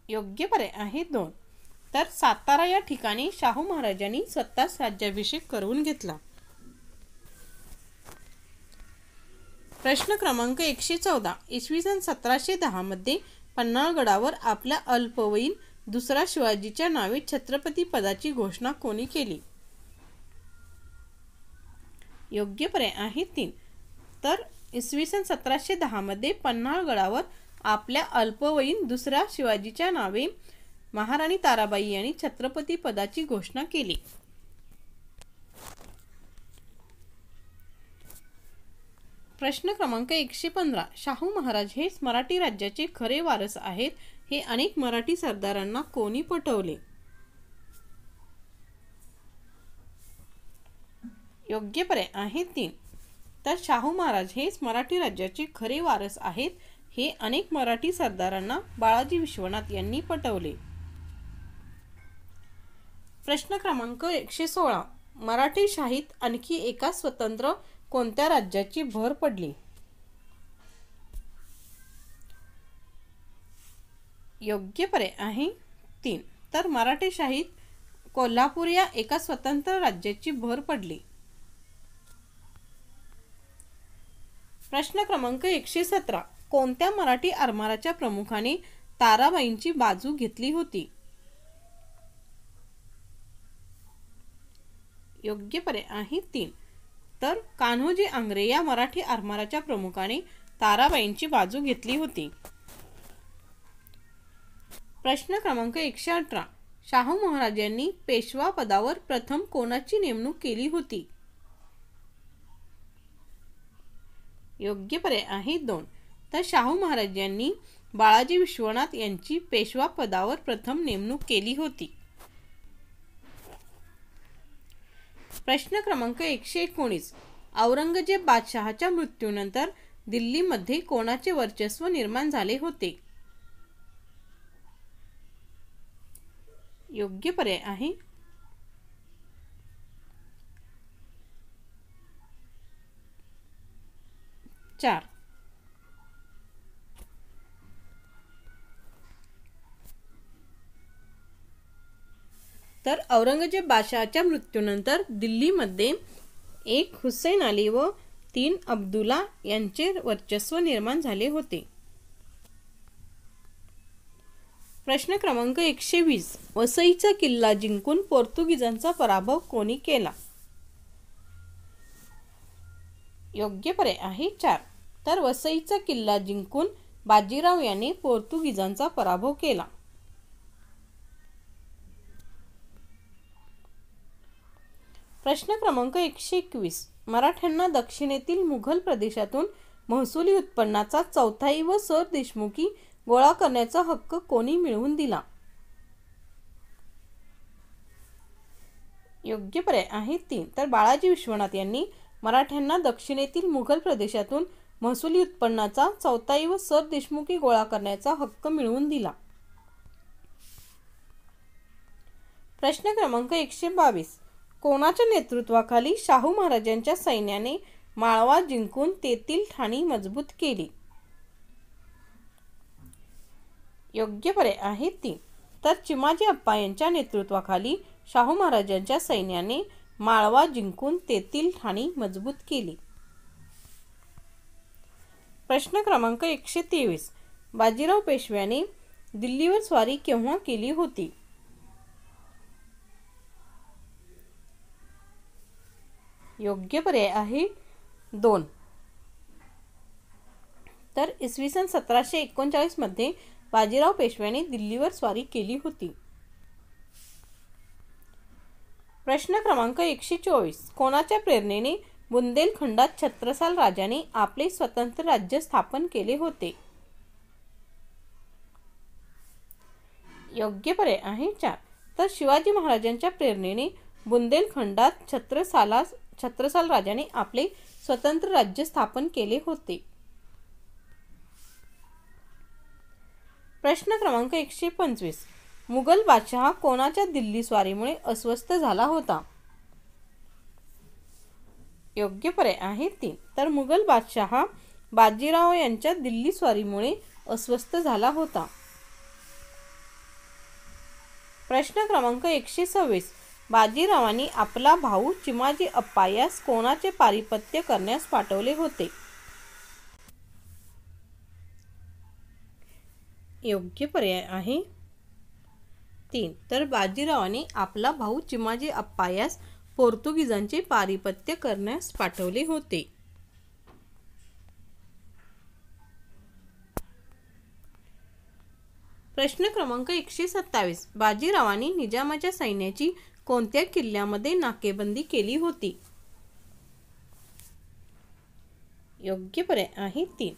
योग्य पर्याय आहे 2. तर सातारा या ठिकाणी शाहू महाराजांनी स्वतःच राज्याभिषेक करवून घेतला. प्रश्न क्रमांक 114. इसवी सन 1710 मध्ये पन्हाळगडावर आपल्या अल्पवयीन दुसरा शिवाजीच्या नावे छत्रपती पदाची घोषणा कोणी केली? योग्य पर्याय आहे 3. तर इसवी सन 1710 मध्ये पन्हाळगडावर आपल्या अल्पवयीन दुसऱ्या शिवाजीच्या नावे महाराणी ताराबाई यांनी छत्रपती पदाची घोषणा केली. प्रश्न क्रमांक 115. शाहू महाराज हे मराठी राज्याचे खरे वारस आहेत हे अनेक मराठी सरदारांना कोणी पटवले? योग्य पर्याय आहे 3. तर शाहू महाराज हेच मराठी राज्याचे खरे वारस आहेत हे अनेक मराठी सरदारांना बाळाजी विश्वनाथ यांनी पटवले. प्रश्न क्रमांक 116. मराठी शाहीत आणखी एका स्वतंत्र कोणत्या राज्याची भर पडली? योग्य पर्याय आहे 3. तर मराठी शाहीत कोल्हापूर या एका स्वतंत्र राज्याची भर पडली. प्रश्न क्रमांक 117. कोणत्या मराठी आरमाराच्या प्रमुखाने ताराबाईंची बाजू घेतली होती? योग्य पर्याय आहे 3. तर कान्होजी आंग्रे या मराठी आरमाराच्या प्रमुखाने ताराबाईंची बाजू घेतली होती. प्रश्न क्रमांक 118. शाहू महाराजांनी पेशवा पदावर प्रथम कोणाची नेमणूक केली होती? योग्य पर्याय आहे 2. तर शाहू महाराजांनी बाळाजी विश्वनाथ यांची पेशवा पदावर प्रथम नेमणूक केली होती. प्रश्न क्रमांक 119. औरंगजेब बादशहाच्या मृत्यूनंतर दिल्लीमध्ये कोणाचे वर्चस्व निर्माण झाले होते? योग्य पर्याय आहे 4. तर औरंगजेब बादशहाच्या मृत्यूनंतर दिल्लीमध्ये 1 हुसैन अली व 3 अब्दुल्ला यांचे वर्चस्व निर्माण झाले होते. प्रश्न क्रमांक 120. वसईचा किल्ला जिंकून पोर्तुगीजांचा पराभव कोणी केला? योग्य पर्याय आहे 4. तर वसईचा किल्ला जिंकून बाजीराव यांनी पोर्तुगीजांचा पराभव केला. प्रश्न क्रमांक 121. मराठ्यांना दक्षिणेतील मुघल प्रदेशातून महसुली उत्पन्नाचा चौथाई व सरदेशमुखी गोळा करण्याचा हक्क कोणी मिळवून दिला? योग्य पर्याय आहे 3. तर बाळाजी विश्वनाथ यांनी मराठ्यांना दक्षिणेतील मुघल प्रदेशातून महसुली उत्पन्नाचा चौथाई व सरदेशमुखी गोळा करण्याचा हक्क मिळवून दिला. प्रश्न क्रमांक 122. कोणाच्या नेतृत्वाखाली शाहू महाराजांच्या सैन्याने माळवा जिंकून तेथील ठाणी मजबूत केली? योग्य पर्याय आहे 3. तर चिमाजी अप्पा यांच्या नेतृत्वाखाली शाहू महाराजांच्या सैन्याने माळवा जिंकून तेथील ठाणी मजबूत केली. प्रश्न क्रमांक 123. बाजीराव पेशव्याने दिल्लीवर स्वारी केव्हा केली होती? योग्य पर्याय आहे 2. तर इसवी सन 1739 मध्ये बाजीराव पेशव्याने दिल्लीवर स्वारी केली होती. प्रश्न क्रमांक 124. कोणाच्या प्रेरणेने बुंदेलखंडात छत्रसाल राजाने आपले स्वतंत्र राज्य स्थापन केले होते? योग्य पर्याय आहे 4. तर शिवाजी महाराजांच्या प्रेरणेने बुंदेलखंडात छत्रसाल राजाने आपले स्वतंत्र राज्य स्थापन केले होते. प्रश्न क्रमांक 125. मुघल बादशहा कोणाच्या दिल्ली स्वारीमुळे अस्वस्थ झाला होता? योग्य पर्याय आहे 3. तर मुघल बादशहा बाजीराव यांच्या दिल्ली स्वारीमुळे अस्वस्थ झाला होता. प्रश्न क्रमांक 126. बाजीरावांनी आपला भाऊ चिमाजी अप्पा यास कोणाचे पारिपत्य करण्यास पाठवले होते? योग्य पर्याय आहे 3. तर बाजीरावाने आपला भाऊ चिमाजी अप्पा यास पोर्तुगीजांचे पारिपत्य करण्यास पाठवले होते. प्रश्न क्रमांक 127. बाजीरावांनी निजामाच्या सैन्याची कोणत्या किल्ल्यामध्ये नाकेबंदी केली होती? योग्य पर्याय आहे 3.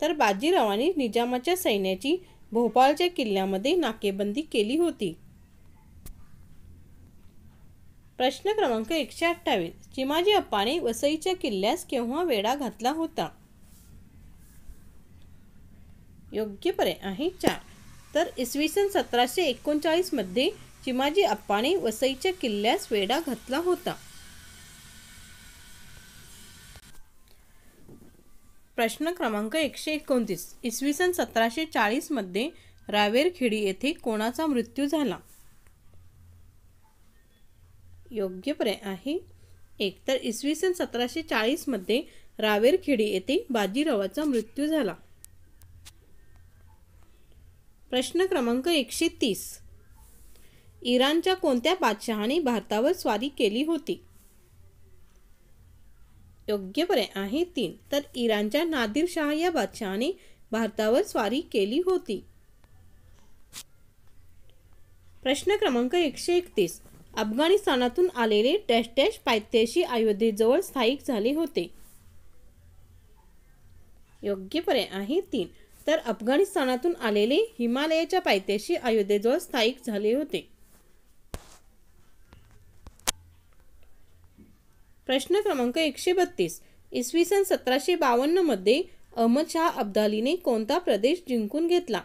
तर बाजीरावांनी निजामाच्या सैन्याची भोपाळच्या किल्ल्यामध्ये नाकेबंदी केली होती. प्रश्न क्रमांक 128. चिमाजी अप्पाने वसईच्या किल्ल्यास केव्हा वेढा घातला होता? योग्य पर्याय आहे 4. तर इसवी सन 1739 मध्ये चिमाजी अप्पाने वसईच्या किल्ल्यास वेढा घातला होता. प्रश्न क्रमांक 129. इसवी सन 1740 मध्ये रावेरखेडी येथे कोणाचा मृत्यू झाला? योग्य पर्याय आहे 1. तर इसवी सन 1740 मध्ये रावेरखेडी येथे बाजीरावाचा मृत्यू झाला. प्रश्न क्रमांक 130. इराणच्या कोणत्या बादशहाने भारतावर स्वारी केली होती? योग्य पर्याय आहे 3. तर इराणच्या नादिरशाह या बादशहाने भारतावर स्वारी केली होती. प्रश्न क्रमांक 131. अफगाणिस्तानातून आलेले डॅश डॅश पायथ्याशी अयोध्येजवळ स्थायिक झाले होते? योग्य पर्याय आहे 3. तर अफगाणिस्तानातून आलेले हिमालयाच्या पायथ्याशी अयोध्येजवळ स्थायिक झाले होते. प्रश्न क्रमांक 132. इसवी सन 1752 मध्ये अहमदशाह अब्दालीने कोणता प्रदेश जिंकून घेतला?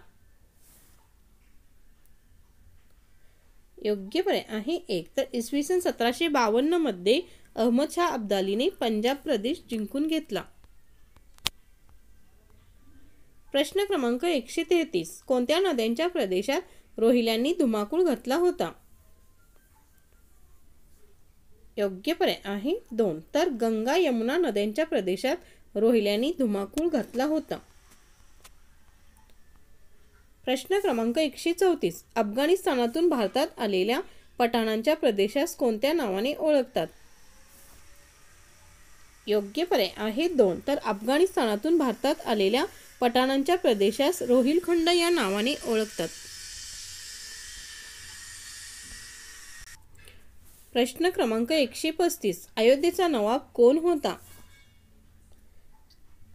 योग्य पर्याय आहे 1. तर इसवी सन 1752 मध्ये अहमदशाह अब्दालीने पंजाब प्रदेश जिंकून घेतला. प्रश्न क्रमांक 133. कोणत्या नद्यांच्या प्रदेशात रोहिल्यांनी धुमाकूळ घातला होता? योग्य पर्याय आहे 2. तर गंगा यमुना नद्यांच्या प्रदेशात रोहिल्यांनी धुमाकूळ घातला होता. प्रश्न क्रमांक 134. अफगाणिस्तानातून भारतात आलेल्या पठाणांच्या प्रदेशास कोणत्या नावाने ओळखतात? योग्य पर्याय आहे 2. तर अफगाणिस्तानातून भारतात आलेल्या पठाणांच्या प्रदेशास रोहिलखंड या नावाने ओळखतात. प्रश्न क्रमांक 135. अयोध्येचा नवाब कोण होता?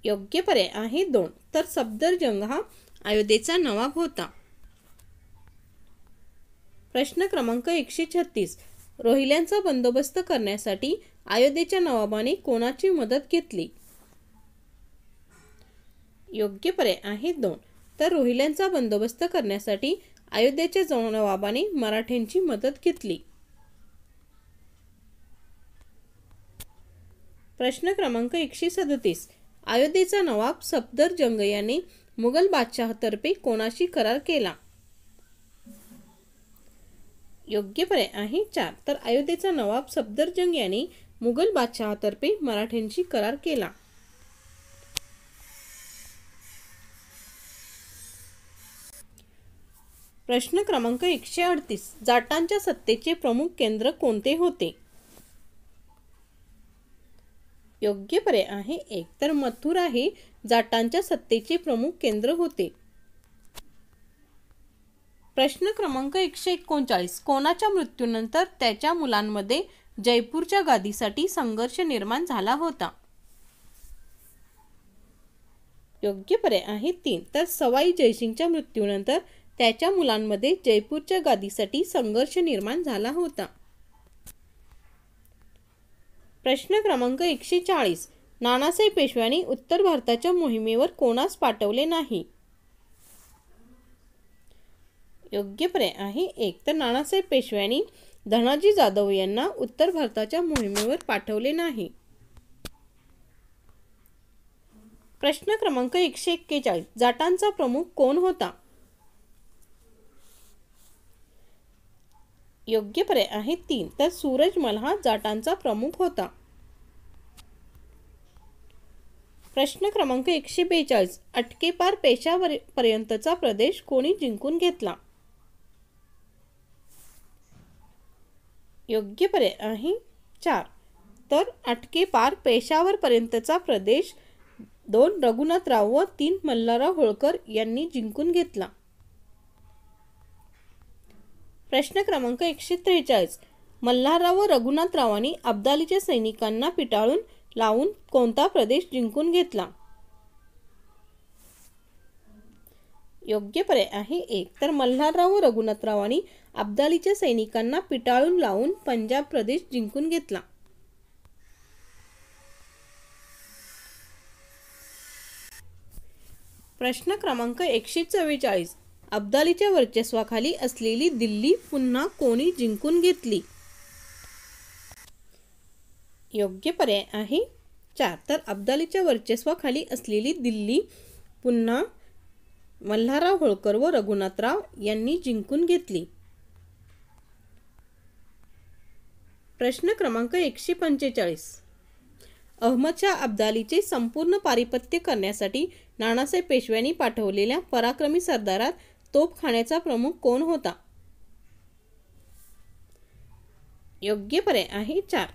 योग्य पर्याय आहे 2. तर सफदरजंग हा अयोध्येचा नवाब होता. प्रश्न क्रमांक 136. रोहिल्यांचा बंदोबस्त करण्यासाठी अयोध्येच्या नवाबाने कोणाची मदत घेतली? योग्य पर्याय आहे 2. तर रोहिल्यांचा बंदोबस्त करण्यासाठी अयोध्येच्या नवाबाने मराठ्यांची मदत घेतली. प्रश्न क्रमांक 137. अयोध्येचा नवाब सफदरजंग याने मुघल बादशहातर्फे कोणाशी करार केला? योग्य पर्याय आहे 4. तर अयोध्येचा नवाब सफदरजंग याने मुघल बादशहातर्फे मराठ्यांशी करार केला. प्रश्न क्रमांक 138. जाटांच्या सत्तेचे प्रमुख केंद्र कोणते होते? योग्य पर्याय आहे 1. तर मथुरा हे जाटांच्या सत्तेचे प्रमुख केंद्र होते. प्रश्न क्रमांक 139. कोणाच्या मृत्यूनंतर त्याच्या मुलांमध्ये जयपूरच्या गादीसाठी संघर्ष निर्माण झाला होता? योग्य पर्याय आहे 3. तर सवाई जयसिंगच्या मृत्यूनंतर त्याच्या मुलांमध्ये जयपूरच्या गादीसाठी संघर्ष निर्माण झाला होता. प्रश्न क्रमांक 140. नानासाहेब पेशव्यांनी उत्तर भारताच्या मोहिमेवर कोणास पाठवले नाही? योग्य पर्याय आहे 1. तर नानासाहेब पेशव्यांनी धनाजी जाधव यांना उत्तर भारताच्या मोहिमेवर पाठवले नाही. प्रश्न क्रमांक 141. जाटांचा प्रमुख कोण होता? योग्य पर्याय आहे 3. तर सूरजमल हा जाटांचा प्रमुख होता. प्रश्न क्रमांक 142. अटकेपार पेशावर पर्यंतचा प्रदेश कोणी जिंकून घेतला? योग्य पर्याय आहे 4. तर अटकेपार पेशावर पर्यंतचा प्रदेश 2 रघुनाथराव व 3 मल्हारराव होळकर यांनी जिंकून घेतला. प्रश्न क्रमांक 143. मल्हारराव व रघुनाथरावांनी अब्दालीच्या सैनिकांना पिटाळून लावून कोणता प्रदेश जिंकून घेतला? योग्य पर्याय आहे 1. तर मल्हारराव व रघुनाथरावांनी अब्दालीच्या सैनिकांना पिटाळून लावून पंजाब प्रदेश जिंकून घेतला. प्रश्न क्रमांक 144. अब्दालीच्या वर्चस्वाखाली असलेली दिल्ली पुन्हा कोणी जिंकून घेतली? योग्य पर्याय आहे 4. तर अब्दालीच्या वर्चस्वाखाली असलेली दिल्ली पुन्हा मल्हारराव होळकर व रघुनाथराव यांनी जिंकून घेतली. प्रश्न क्रमांक 145. अहमदशाह अब्दालीचे संपूर्ण पारिपत्य करण्यासाठी नानासाहेब पेशव्यांनी पाठवलेल्या पराक्रमी सरदारात तोफखान्याचा प्रमुख कोण होता? योग्य पर्याय आहे 4.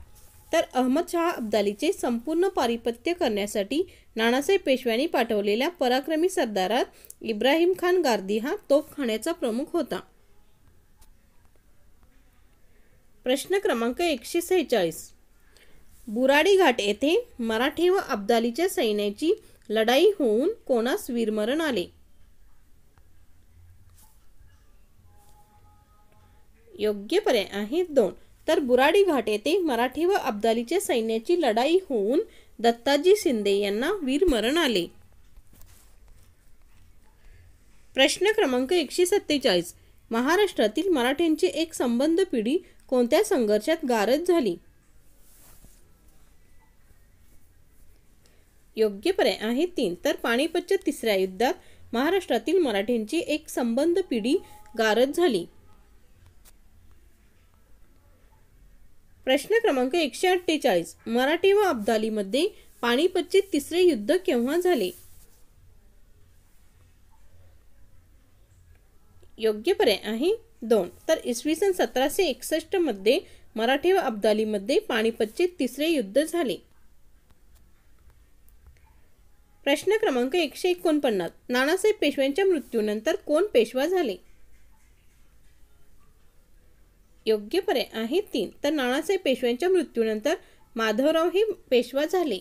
तर अहमदशाह अब्दालीचे संपूर्ण पारिपत्य करण्यासाठी नानासाहेब पेशव्यांनी पाठवलेल्या पराक्रमी सरदारात इब्राहिम खान गारदी हा तोफखान्याचा प्रमुख होता. प्रश्न क्रमांक 146. बुराडी घाट येथे मराठे व अब्दालीच्या सैन्याची लढाई होऊन कोणास वीरमरण आले? योग्य पर्याय आहे 2. तर बुराडी घाट येथे मराठी व अब्दालीच्या सैन्याची लढाई होऊन दत्ताजी शिंदे यांना वीरमरण आले. प्रश्न क्रमांक 147. महाराष्ट्रातील मराठ्यांची एक संबंध पिढी कोणत्या संघर्षात गारद झाली? योग्य पर्याय आहे 3. तर पानिपतच्या तिसऱ्या युद्धात महाराष्ट्रातील मराठ्यांची एक संबंध पिढी गारद झाली. प्रश्न क्रमांक 148. मराठी व अब्दालीमध्ये पानिपतचे तिसरे युद्ध केव्हा झाले? योग्य पर्याय आहे 2. तर इसवी सन 1761 मध्ये मराठे व अब्दालीमध्ये पानिपतचे तिसरे युद्ध झाले. प्रश्न क्रमांक 149. नानासाहेब पेशव्यांच्या मृत्यूनंतर कोण पेशवा झाले? योग्य पर्याय आहे 3. तर नानासाहेब पेशव्यांच्या मृत्यूनंतर माधवराव हे पेशवा झाले.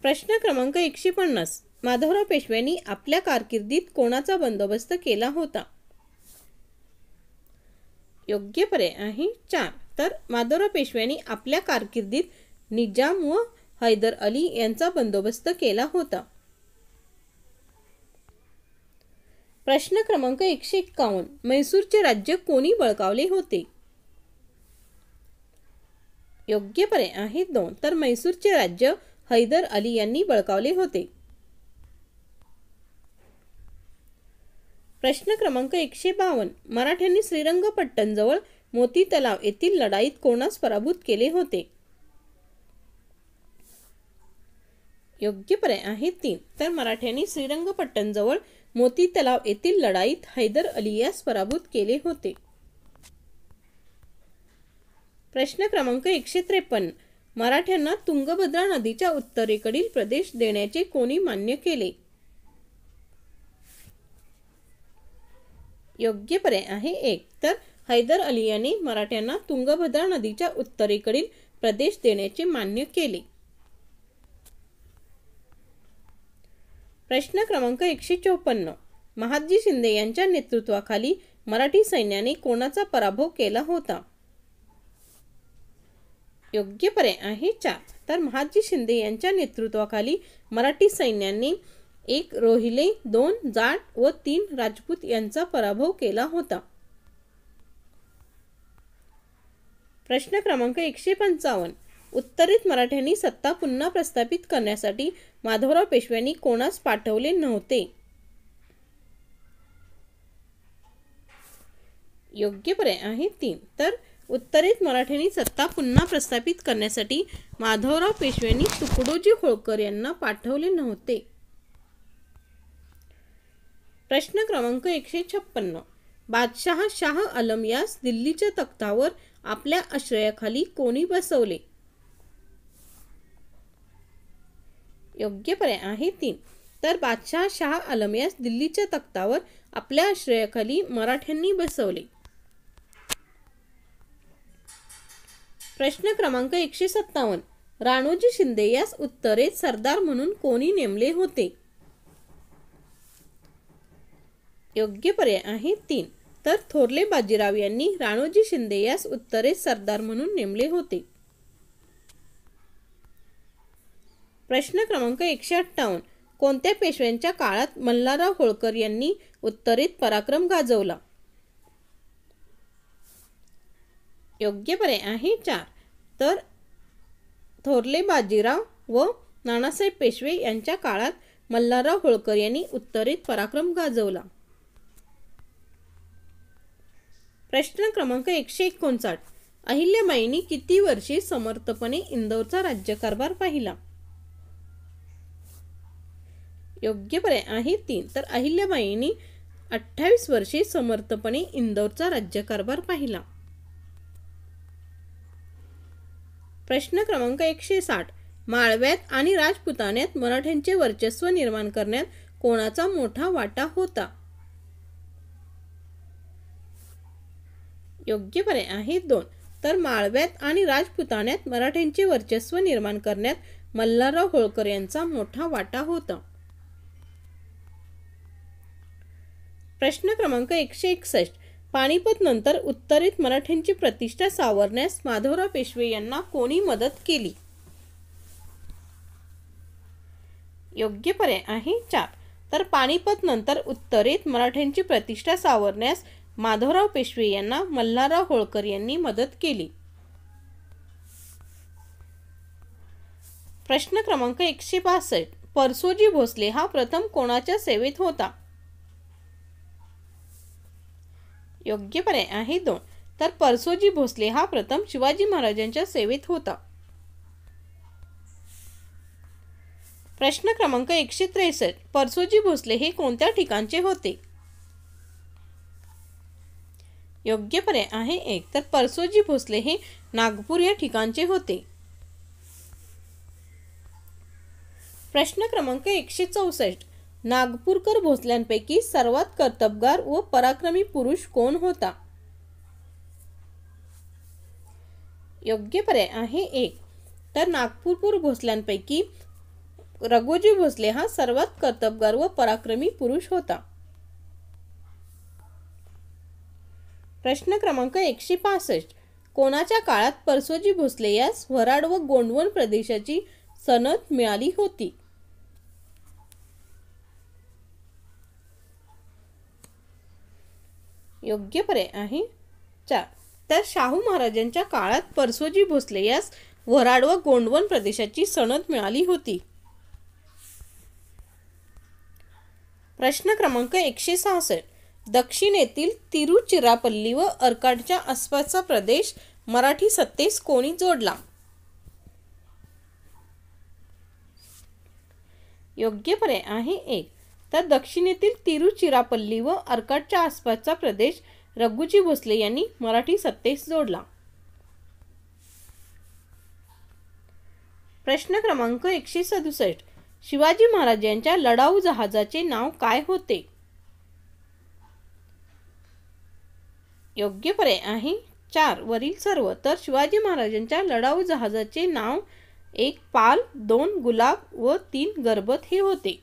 प्रश्न क्रमांक 150. माधवराव पेशव्यांनी आपल्या कारकिर्दीत कोणाचा बंदोबस्त केला होता? योग्य पर्याय आहे 4. तर माधवराव पेशव्यांनी आपल्या कारकिर्दीत निजाम व हैदर अली यांचा बंदोबस्त केला होता. प्रश्न क्रमांक 151. म्हैसूरचे राज्य कोणी बळकावले होते? योग्य पर्याय आहे 2. तर म्हैसूरचे राज्य हैदर अली यांनी बळकावले होते. प्रश्न क्रमांक 152. मराठ्यांनी श्रीरंगपट्टणजवळ मोती तलाव येथील लढाईत कोणास पराभूत केले होते? योग्य पर्याय आहे 3. तर मराठ्यांनी श्रीरंगपट्टणजवळ मोती तलाव येथील लढाईत हैदर अली यास पराभूत केले होते. प्रश्न क्रमांक 153. मराठ्यांना तुंगभद्रा नदीच्या उत्तरेकडील प्रदेश देण्याचे कोणी मान्य केले? योग्य पर्याय आहे 1. तर हैदर अली यांनी मराठ्यांना तुंगभद्रा नदीच्या उत्तरेकडील प्रदेश देण्याचे मान्य केले. प्रश्न क्रमांक 154. महादजी शिंदे यांच्या नेतृत्वाखाली मराठी सैन्याने कोणाचा पराभव केला होता? योग्य पर्याय आहे 4. तर महादजी शिंदे यांच्या नेतृत्वाखाली मराठी सैन्याने 1 रोहिले, 2 जाट व 3 राजपूत यांचा पराभव केला होता. प्रश्न क्रमांक 155. उत्तरेत मराठ्यांनी सत्ता पुन्हा प्रस्थापित करण्यासाठी माधवराव पेशव्यांनी कोणास पाठवले नव्हते? योग्य पर्याय आहे 3. तर उत्तरेत मराठ्यांनी सत्ता पुन्हा प्रस्थापित करण्यासाठी माधवराव पेशव्यांनी तुकडोजी होळकर यांना पाठवले नव्हते. प्रश्न क्रमांक 156. बादशाह शाह आलम यास दिल्लीच्या तख्तावर आपल्या आश्रयाखाली कोणी बसवले? योग्य पर्याय आहे 3. तर बादशाह शाह आलम यास दिल्लीच्या तख्तावर आपल्या आश्रयाखाली मराठ्यांनी बसवले. प्रश्न क्रमांक 157. राणोजी शिंदे यास उत्तरेत सरदार म्हणून कोणी नेमले होते? योग्य पर्याय आहे 3. तर थोरले बाजीराव यांनी राणोजी शिंदे यास उत्तरेत सरदार म्हणून नेमले होते. प्रश्न क्रमांक 158. कोणत्या पेशव्यांच्या काळात मल्हारराव होळकर यांनी उत्तरेत पराक्रम गाजवला? योग्य पर्याय आहे 4. तर थोरले बाजीराव व नानासाहेब पेशवे यांच्या काळात मल्हारराव होळकर यांनी उत्तरेत पराक्रम गाजवला. प्रश्न क्रमांक 159. अहिल्याबाईंनी किती वर्षे समर्थपणे इंदोरचा राज्यकारभार पाहिला? योग्य पर्याय आहे 3. तर अहिल्याबाईंनी 28 वर्षे समर्थपणे इंदोरचा राज्यकारभार पाहिला. प्रश्न क्रमांक 160. माळव्यात आणि राजपुतान्यात मराठ्यांचे वर्चस्व निर्माण करण्यात कोणाचा मोठा वाटा होता? योग्य पर्याय आहे 2. तर माळव्यात आणि राजपुतान्यात मराठ्यांचे वर्चस्व निर्माण करण्यात मल्हारराव होळकर यांचा मोठा वाटा होता. प्रश्न क्रमांक 161. पानिपत नंतर उत्तरेत मराठ्यांची प्रतिष्ठा सावरण्यास माधवराव पेशवे यांना कोणी मदत केली? योग्य पर्याय आहे 4. तर पानिपत नंतर उत्तरेत मराठ्यांची प्रतिष्ठा सावरण्यास माधवराव पेशवे यांना मल्हारराव होळकर यांनी मदत केली. प्रश्न क्रमांक 162. परसोजी भोसले हा प्रथम कोणाच्या सेवेत होता? योग्य पर्याय आहे 2. तर परसोजी भोसले हा प्रथम शिवाजी महाराजांच्या सेवेत होता. प्रश्न क्रमांक 163, परसोजी भोसले हे कोणत्या ठिकाणचे होते? योग्य पर्याय आहे 1, तर परसोजी भोसले हे नागपूर या ठिकाणचे होते. प्रश्न क्रमांक 164, नागपूरकर भोसल्यांपैकी सर्वात कर्तबगार व पराक्रमी पुरुष कोण होता? योग्य पर्याय आहे 1, तर नागपूरकर भोसल्यांपैकी रघोजी भोसले हा सर्वात कर्तबगार व पराक्रमी पुरुष होता. प्रश्न क्रमांक 165, कोणाच्या काळात परसोजी भोसले यास वऱ्हाड व गोंडवन प्रदेशाची सनद मिळाली होती? योग्य पर्याय आहे 4, तर शाहू महाराजांच्या काळात परसोजी भोसले यास वऱ्हाड व गोंडवन प्रदेशाची सनद मिळाली होती. प्रश्न क्रमांक 166, दक्षिणेतील तिरुचिरापल्ली व अर्काटच्या आसपासचा प्रदेश मराठी सत्तेस कोणी जोडला? योग्य पर्याय आहे 1, तर दक्षिणेतील तिरुचिरापल्ली व अर्काटच्या आसपासचा प्रदेश रघुजी भोसले यांनी मराठी सत्तेस जोडला. प्रश्न क्रमांक 167, शिवाजी महाराजांच्या लढाऊ जहाजाचे नाव काय होते? योग्य पर्याय आहे 4 वरील सर्व, तर शिवाजी महाराजांच्या लढाऊ जहाजाचे नाव 1 पाल, 2 गुलाब व 3 गर्बत हे होते.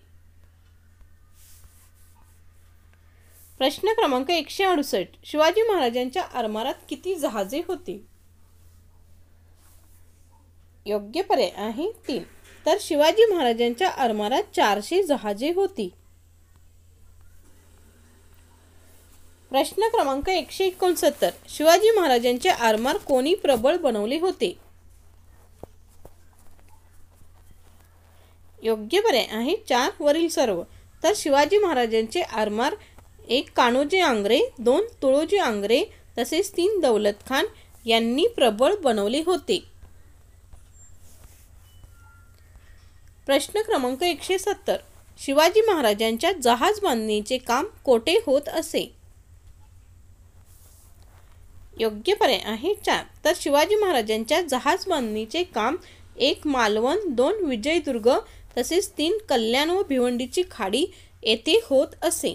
प्रश्न क्रमांक 168, शिवाजी महाराजांच्या आरमारात किती जहाजे होती? योग्य पर्याय आहे 3, तर शिवाजी महाराजांच्या आरमारात 400 जहाजे होती. प्रश्न क्रमांक 169, शिवाजी महाराजांचे आरमार कोणी प्रबळ बनवले होते? योग्य पर्याय आहे 4 वरील सर्व, तर शिवाजी महाराजांचे आरमार 1 कान्होजी आंग्रे, 2 तुळोजी आंग्रे तसेच 3 दौलत खान यांनी प्रबळ बनवले होते. प्रश्न क्रमांक 170, शिवाजी महाराजांच्या जहाज बांधणीचे काम कोठे होत असे? योग्य पर्याय आहे 4, तर शिवाजी महाराजांच्या जहाज बांधणीचे काम 1 मालवण, 2 विजयदुर्ग तसेच 3 कल्याण व भिवंडीची खाडी येथे होत असे.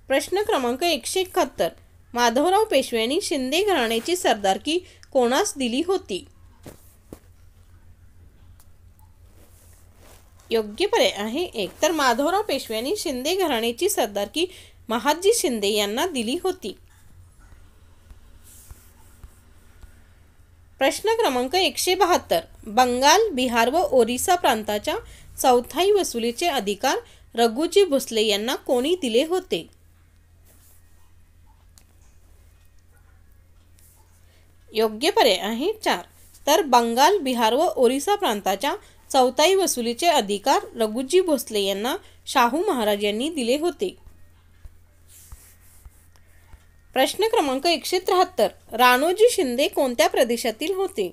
प्रश्न क्रमांक 171, माधवराव पेशव्यांनी शिंदे घराण्याची सरदारकी कोणास दिली होती? योग्य पर्याय आहे 1, तर माधवराव पेशव्यांनी शिंदे घराण्याची सरदारकी महादजी शिंदे यांना दिली होती. प्रश्न क्रमांक 172, बंगाल, बिहार व ओरिसा प्रांताच्या चौथाई वसुलीचे अधिकार रघुजी भोसले यांना कोणी दिले होते? योग्य पर्याय आहे 4, तर बंगाल, बिहार व ओरिसा प्रांताच्या चौथाई वसुलीचे अधिकार रघुजी भोसले यांना शाहू महाराज यांनी दिले होते. प्रश्न क्रमांक 173, राणोजी शिंदे कोणत्या प्रदेशातील होते?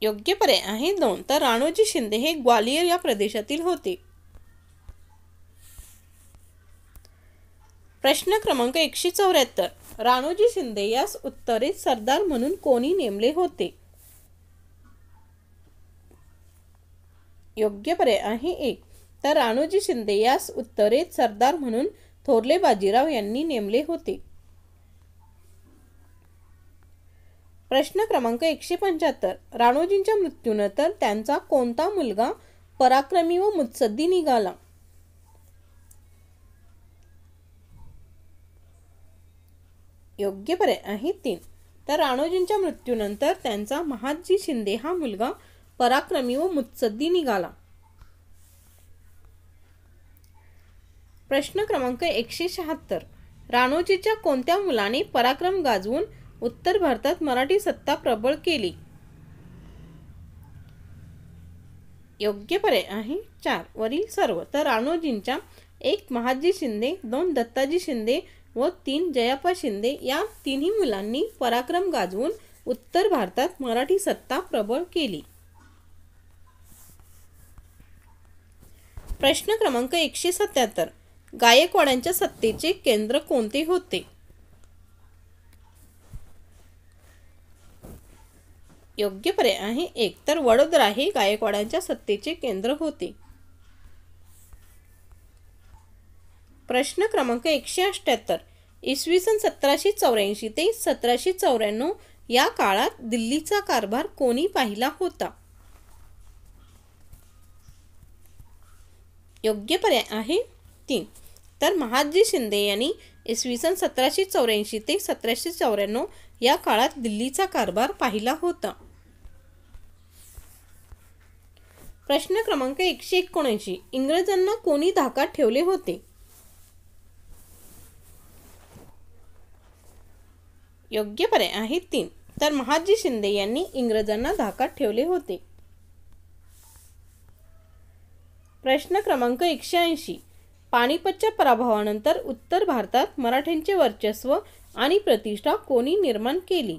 योग्य पर्याय आहे 2, तर राणोजी शिंदे हे ग्वालियर या प्रदेशातील होते. प्रश्न क्रमांक 174, राणोजी शिंदे यास उत्तरेत सरदार म्हणून कोणी नेमले होते? योग्य पर्याय आहे 1, तर राणोजी शिंदे यास उत्तरेत सरदार म्हणून थोरले बाजीराव यांनी नेमले होते. प्रश्न क्रमांक 175, राणोजींच्या मृत्यूनंतर त्यांचा कोणता मुलगा पराक्रमी व मुत्सद्दी निघाला? योग्य पर्याय आहे 3, तर राणोजींच्या मृत्यूनंतर त्यांचा महादजी शिंदे हा मुलगा पराक्रमी व मुत्सद्दी निघाला. प्रश्न क्रमांक 176, राणोजीच्या कोणत्या मुलाने पराक्रम गाजवून उत्तर भारतात मराठी सत्ता प्रबळ केली? योग्य पर्याय आहे 4 वरील सर्व, तर राणोजींच्या 1 महादजी शिंदे, 2 दत्ताजी शिंदे व 3 जयाप्पा शिंदे या तिन्ही मुलांनी पराक्रम गाजवून उत्तर भारतात मराठी सत्ता प्रबळ केली. प्रश्न क्रमांक 177. गायकवाडांच्या सत्तेचे केंद्र कोणते होते? योग्य पर्याय आहे 1. तर वडोदरा हे गायकवाडांच्या सत्तेचे केंद्र होते. प्रश्न क्रमांक 178. इसवी सन 1784 ते 1794 या काळात दिल्लीचा कारभार कोणी पाहिला होता? योग्य पर्याय आहे 3. तर महादजी शिंदे यांनी इसवी सन 1784 ते 1794 या काळात दिल्लीचा कारभार पाहिला होता. प्रश्न क्रमांक 179. इंग्रजांना कोणी धाकात ठेवले होते? योग्य पर्याय आहे 3. तर महादजी शिंदे यांनी इंग्रजांना धाकात ठेवले होते. प्रश्न क्रमांक 180. पानिपतच्या पराभवानंतर उत्तर भारतात मराठ्यांचे वर्चस्व आणि प्रतिष्ठा कोणी निर्माण केली?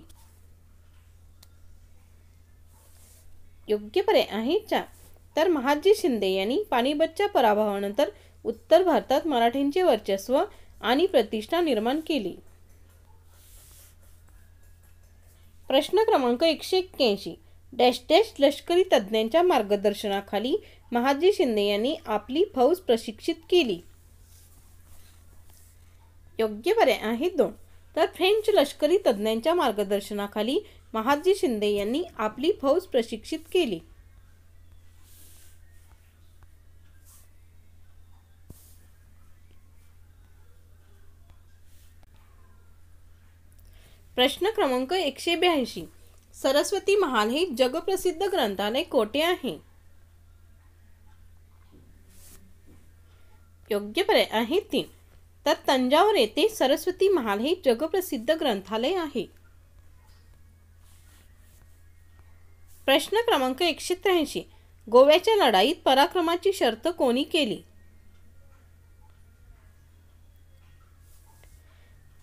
योग्य पर्याय आहे 4. तर महादजी शिंदे यांनी पानिपतच्या पराभवानंतर उत्तर भारतात मराठ्यांचे वर्चस्व आणि प्रतिष्ठा निर्माण केली. प्रश्न क्रमांक 181. डॅश डॅश लष्करी तज्ज्ञांच्या मार्गदर्शनाखाली महादजी शिंदे यांनी आपली फौज प्रशिक्षित केली. योग्य पर्याय आहे 2. तर फ्रेंच लष्करी तज्ज्ञांच्या मार्गदर्शनाखाली महादजी शिंदे यांनी आपली फौज प्रशिक्षित केली. प्रश्न क्रमांक 182. सरस्वती महाल हे जगप्रसिद्ध ग्रंथालय कोठे आहे? योग्य पर्याय आहे 3. तर तंजावर येथे सरस्वती महाल हे जगप्रसिद्ध ग्रंथालय आहे. प्रश्न क्रमांक 183. गोव्याच्या लढाईत पराक्रमाची शर्त कोणी केली?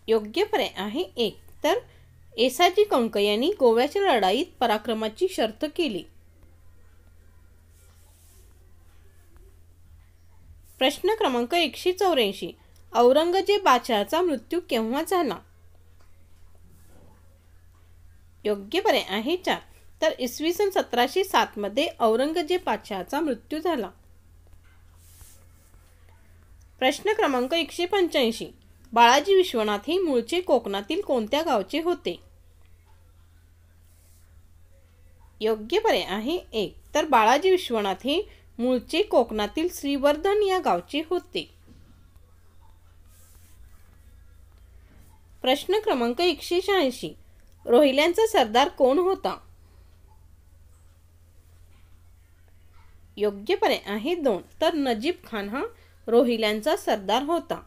योग्य पर्याय आहे 1. तर येसाजी कंक यांनी गोव्याच्या लढाईत पराक्रमाची शर्त केली. प्रश्न क्रमांक 184. औरंगजेब बादशहाचा मृत्यू केव्हा झाला? योग्य पर्याय आहे 4. तर इसवी सन 1707 मध्ये औरंगजेब बादशहाचा मृत्यू झाला. प्रश्न क्रमांक 185. बाळाजी विश्वनाथ हे मूळचे कोकणातील कोणत्या गावचे होते? योग्य पर्याय आहे 1. तर बाळाजी विश्वनाथ हे मूळचे कोकणातील श्रीवर्धन या गावचे होते. प्रश्न क्रमांक 186. रोहिल्यांचा सरदार कोण होता? योग्य पर्याय आहे 2. तर नजीब खान हा रोहिल्यांचा सरदार होता.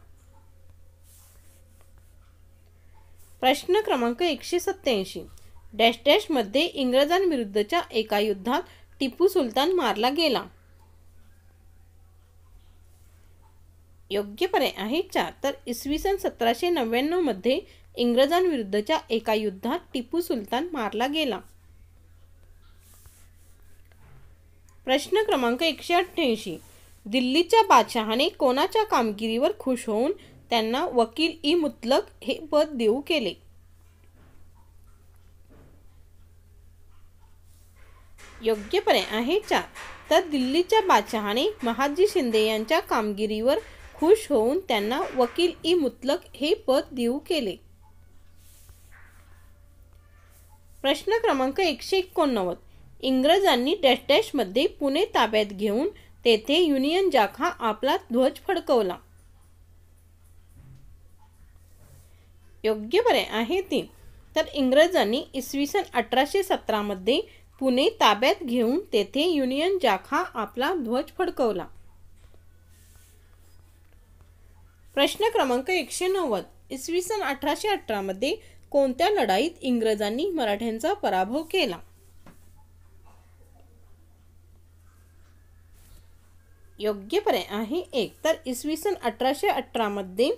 प्रश्न क्रमांक 187. डॅश डॅश मध्ये इंग्रजांविरुद्धच्या एका युद्धात टिपू सुलतान मारला गेला. योग्य पर्याय आहे 4. तर इसवी सन 1799 मध्ये इंग्रजांविरुद्धच्या एका युद्धात टिपू सुलतान मारला गेला. प्रश्न क्रमांक 188. दिल्लीच्या बादशहाने कोणाच्या कामगिरीवर खुश होऊन त्यांना वकील-ई-मुतलक हे पद देऊ केले? योग्य पर्याय आहे 4. तर दिल्लीच्या बादशहाने महादजी शिंदे यांच्या कामगिरीवर खुश होऊन त्यांना वकील-ई-मुतलक हे पद देऊ केले. प्रश्न क्रमांक 189. इंग्रजांनी डॅश डॅश मध्ये पुणे ताब्यात घेऊन तेथे युनियन जॅक हा आपला ध्वज फडकवला. योग्य पर्याय आहे 3. तर इंग्रजांनी इसवी सन 1817 मध्ये पुणे ताब्यात घेऊन तेथे युनियन जॅक हा आपला ध्वज फडकवला. प्रश्न क्रमांक 190. इसवी सन 1818 मध्ये कोणत्या लढाईत इंग्रजांनी मराठ्यांचा पराभव केला? योग्य पर्याय आहे 1. तर इसवी सन 1818 मध्ये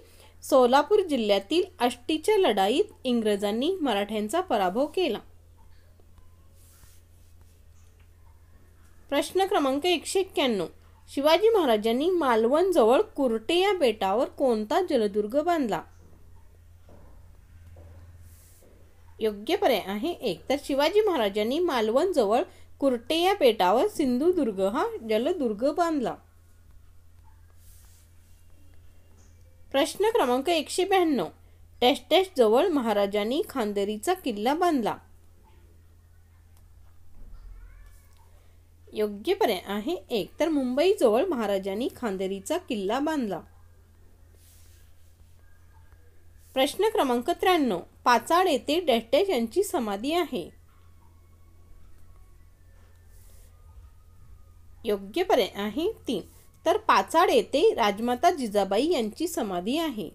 सोलापूर जिल्ह्यातील आष्टीच्या लढाईत इंग्रजांनी मराठ्यांचा पराभव केला. प्रश्न क्रमांक 191. शिवाजी महाराजांनी मालवण जवळ कुर्टे या बेटावर कोणता जलदुर्ग बांधला? योग्य पर्याय आहे 1. तर शिवाजी महाराजांनी मालवण जवळ कुर्टे या बेटावर सिंधुदुर्ग हा जलदुर्ग बांधला. प्रश्न क्रमांक 192. टेस्ट जवळ महाराजांनी खांदेरीचा किल्ला बांधला. योग्य पर्याय आहे 1. तर मुंबई जवळ महाराजांनी खांदेरीचा किल्ला बांधला. प्रश्न क्रमांक 93. पाचाड येथे डॅश यांची समाधी आहे. योग्य पर्याय आहे 3. तर पाचाड येथे राजमाता जिजाबाई यांची समाधी आहे.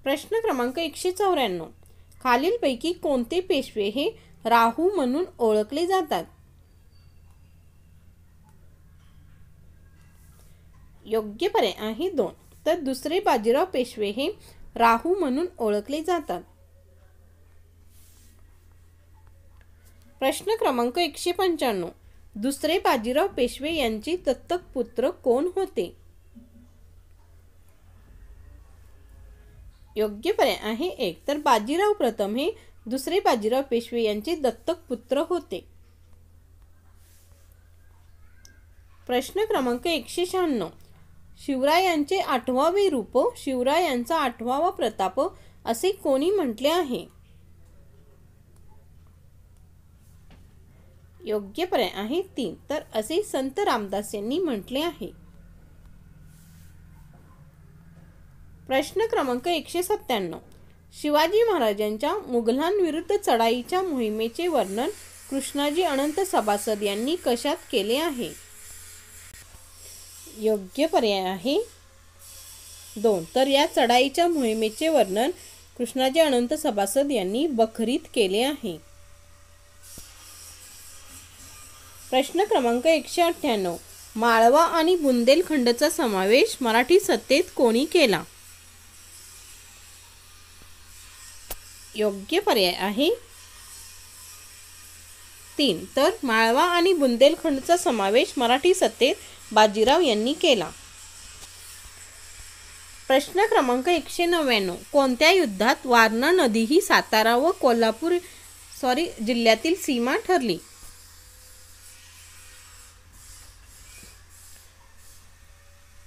प्रश्न क्रमांक 194. खालीलपैकी कोणते पेशवे हे राहू म्हणून ओळखले जातात? योग्य पर्याय आहे 2. तर दुसरे बाजीराव पेशवे हे राहू म्हणून ओळखले जातात. प्रश्न क्रमांक 195. दुसरे बाजीराव पेशवे यांचे दत्तक पुत्र कोण होते? योग्य पर्याय आहे 1. तर बाजीराव प्रथम हे दुसरे बाजीराव पेशवे यांचे दत्तक पुत्र होते. प्रश्न क्रमांक 196. शिवरायांचे 8वावे रूप, शिवरायांचा 8वावा प्रताप असे कोणी म्हटले आहे? योग्य पर्याय आहे 3. तर असे संत रामदास यांनी म्हटले आहे. प्रश्न क्रमांक 197. शिवाजी महाराजांच्या मुघलांविरुद्ध चढाईच्या मोहिमेचे वर्णन कृष्णाजी अनंत सभासद यांनी कशात केले आहे? योग्य पर्याय आहे 2. तर या चढाईच्या मोहिमेचे वर्णन कृष्णाजी अनंत सभासद यांनी बखरीत केले आहे. प्रश्न क्रमांक 198. माळवा आणि बुंदेलखंडचा समावेश मराठी सत्तेत कोणी केला? योग्य पर्याय आहे 3. तर माळवा आणि बुंदेलखंडचा समावेश मराठी सत्तेत बाजीराव यांनी केला. प्रश्न क्रमांक 199. कोणत्या युद्धात वारणा नदी ही सातारा व कोल्हापूर जिल्ह्यातील सीमा ठरली?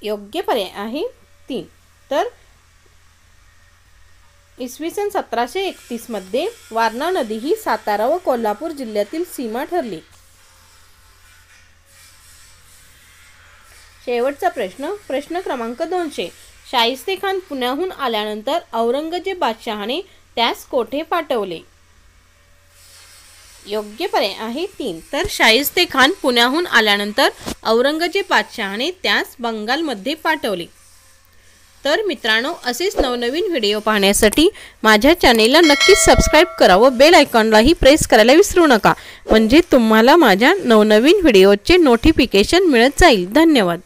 योग्य पर्याय आहे 3. तर इसवी सन 1731 मध्ये वारणा नदी ही सातारा व कोल्हापूर जिल्ह्यातील सीमा ठरली. शेवटचा प्रश्न क्रमांक 200. शाहिस्तेखान पुण्याहून आल्यानंतर औरंगजेब बादशहाने त्यास कोठे पाठवले? योग्य पर्याय आहे 3. तर शाहिस्तेखान पुण्याहून आल्यानंतर औरंगजेब बादशहाने त्यास बंगालमध्ये पाठवले. तर मित्रांनो, असेच नवनवीन व्हिडिओ पाहण्यासाठी माझ्या चॅनेलला नक्कीच सबस्क्राईब करा व बेल आयकॉनलाही प्रेस करायला विसरू नका, म्हणजे तुम्हाला माझ्या नवनवीन व्हिडिओचे नोटिफिकेशन मिळत जाईल. धन्यवाद.